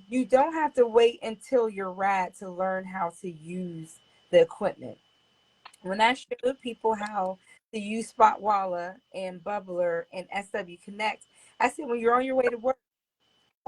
You don't have to wait until you're rad to learn how to use the equipment. When I showed people how to use Spotwalla and Bubbler and SW Connect, I said, when you're on your way to work,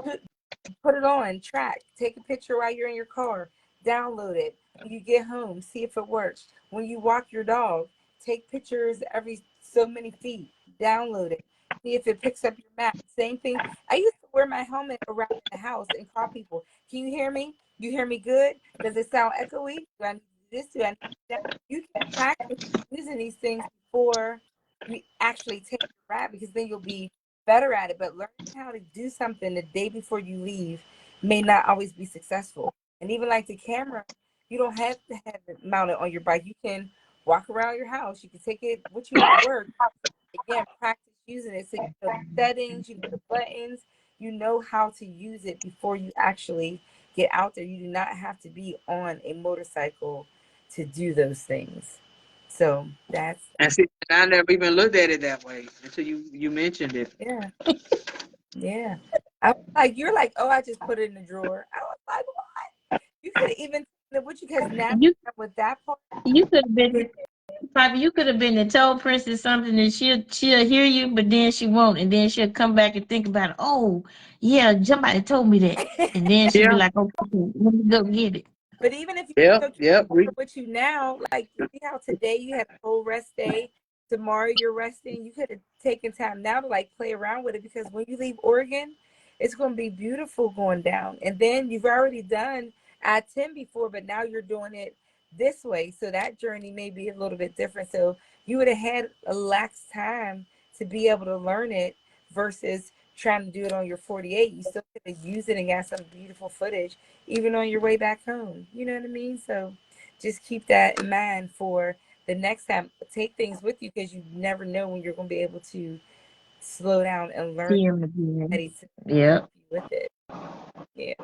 put it on track, take a picture while you're in your car, download it. When you get home, see if it works. When you walk your dog, take pictures every so many feet, download it. See if it picks up your map. Same thing. I used to wear my helmet around the house and call people. Can you hear me? You hear me good? Does it sound echoey? Do I need this? Do I need that? You can practice using these things before you actually take the ride, because then you'll be better at it. But learning how to do something the day before you leave may not always be successful. And even like the camera, you don't have to have it mounted on your bike. You can walk around your house. You can take it with you to work. Again, practice using it. So you know the settings, you know the buttons, you know how to use it before you actually get out there. You do not have to be on a motorcycle to do those things. So that's, And see, I never even looked at it that way until you mentioned it. yeah. Yeah. I was like, you're like, oh, I just put it in the drawer. I was like, what? You could have even taken it with you, because now You with that part, you could have been, Papa, you could have been and told Princess something, and she'll hear you, but then she won't, and then she'll come back and think about it. Oh, yeah, somebody told me that, and then she'll be Yeah. like, okay, let me go get it. but even if you Yep. took Yep. your with you now, like you see how today you had a full rest day, tomorrow you're resting, you could have taken time now to like play around with it, because when you leave Oregon, it's going to be beautiful going down. And then you've already done I-10 before, but now you're doing it this way. So that journey may be a little bit different. So you would have had a lax time to be able to learn it versus trying to do it on your 48. You still could have used it and got some beautiful footage even on your way back home. You know what I mean? So just keep that in mind for the next time. Take things with you, because you never know when you're going to be able to slow down and learn See him again. ready to Yeah. with it. Yeah.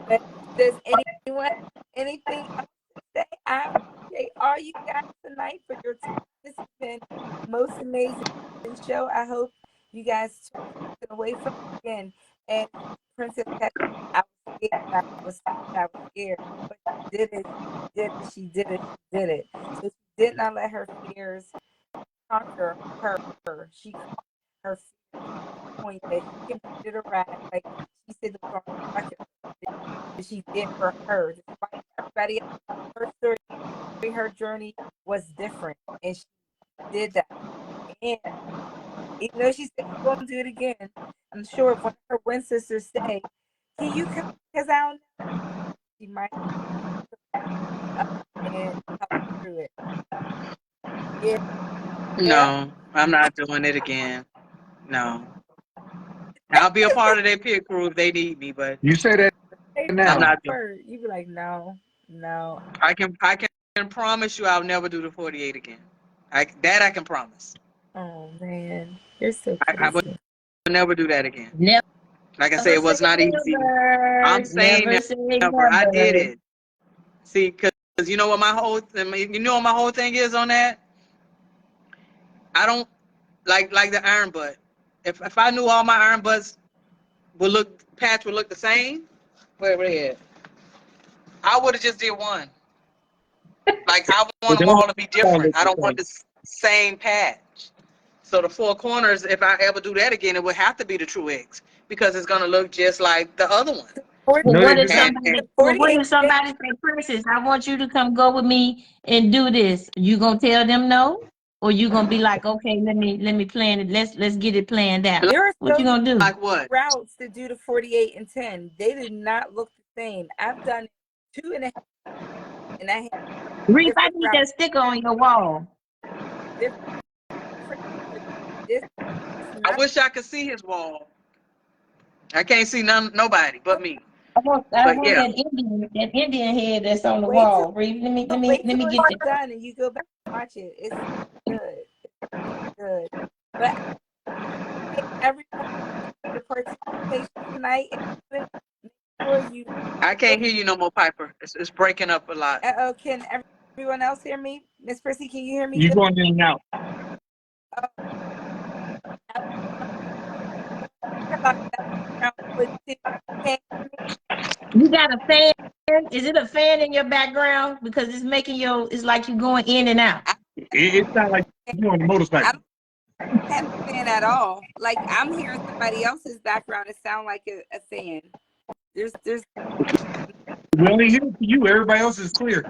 But does anyone anything else to say? I appreciate all you guys tonight for your time. This has been most amazing show. I hope you guys took something away from it again. And Princess Pet, I was scared. I was scared. But she did it. She did it. She did it. She did it. So she did not let her fears conquer her. She conquered her fears to the point that she completed a ride. Like she said, the record that she did for her. Despite everybody else, her story, her journey was different, and she did that. And even though she said she's going to do it again, I'm sure if one of her twin sisters say, "Can you come?" Because I don't know, she might and help through it. Yeah. No, I'm not doing it again. No. I'll be a part of their pit crew if they need me, but You say that Hey, I'm now. not doing you be like, no, no. I can promise you I'll never do the 48 again. I can promise. Oh man, you're so I will crazy. never do that again. Never Like I say, it say was not easy. I'm never. saying Never say never. I did never. it. See, because you know what my whole thing is on that. I don't like the iron butt. If I knew all my iron butts would look the same, where they at? I would have just did one. Like I want them all to be different. I don't want the same patch. So the four corners, if I ever do that again, it would have to be the True X, because it's gonna look just like the other one. Well, No, they what if just have. And The somebody say, Princess, I want you to come go with me and do this? You gonna tell them no? Or you gonna be like, okay, let me plan it. Let's get it planned out. There are What so you many gonna do? like what? routes to do the 48 and 10. They do not look the same. I've done 2.5, and I have Reef, I different need routes. that sticker on your wall. Different, this is I not wish I could see his wall. I can't see nobody but me. I But want yeah, that Indian head that's on the wait till wall. Reef, let me let me wait let till me it's get that. done and you go back and watch it. It's good. It's good. But I thank everyone for the participation tonight. And make sure you I can't hear you no more, Piper. It's breaking up a lot. can everyone else hear me? Miss Prissy, can you hear me You good? going in and out. You got a fan? Is it a fan in your background? Because it's making it's like you going in and out. It sounds like you're on the I motorcycle. don't have a fan at all. Like I'm hearing somebody else's background. It sounds like a fan. There's We only hear from you. Everybody else is clear.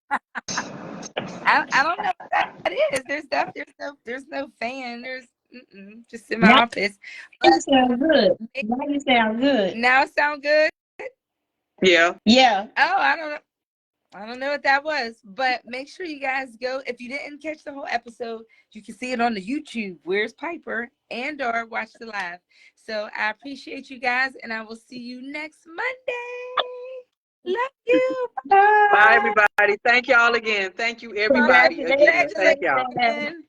I don't know what that is. There's no fan. There's just in my Now office. you sound good. Now you sound good. Now sound good. Yeah. Yeah. Oh, I don't know what that was, but make sure you guys go. If you didn't catch the whole episode, you can see it on the YouTube. Where's Piper? And/or watch the live. So I appreciate you guys, and I will see you next Monday. Love you. Bye, Bye. everybody. Thank y'all again. Thank you, everybody. Again. Congratulations. Thank y'all. Congratulations.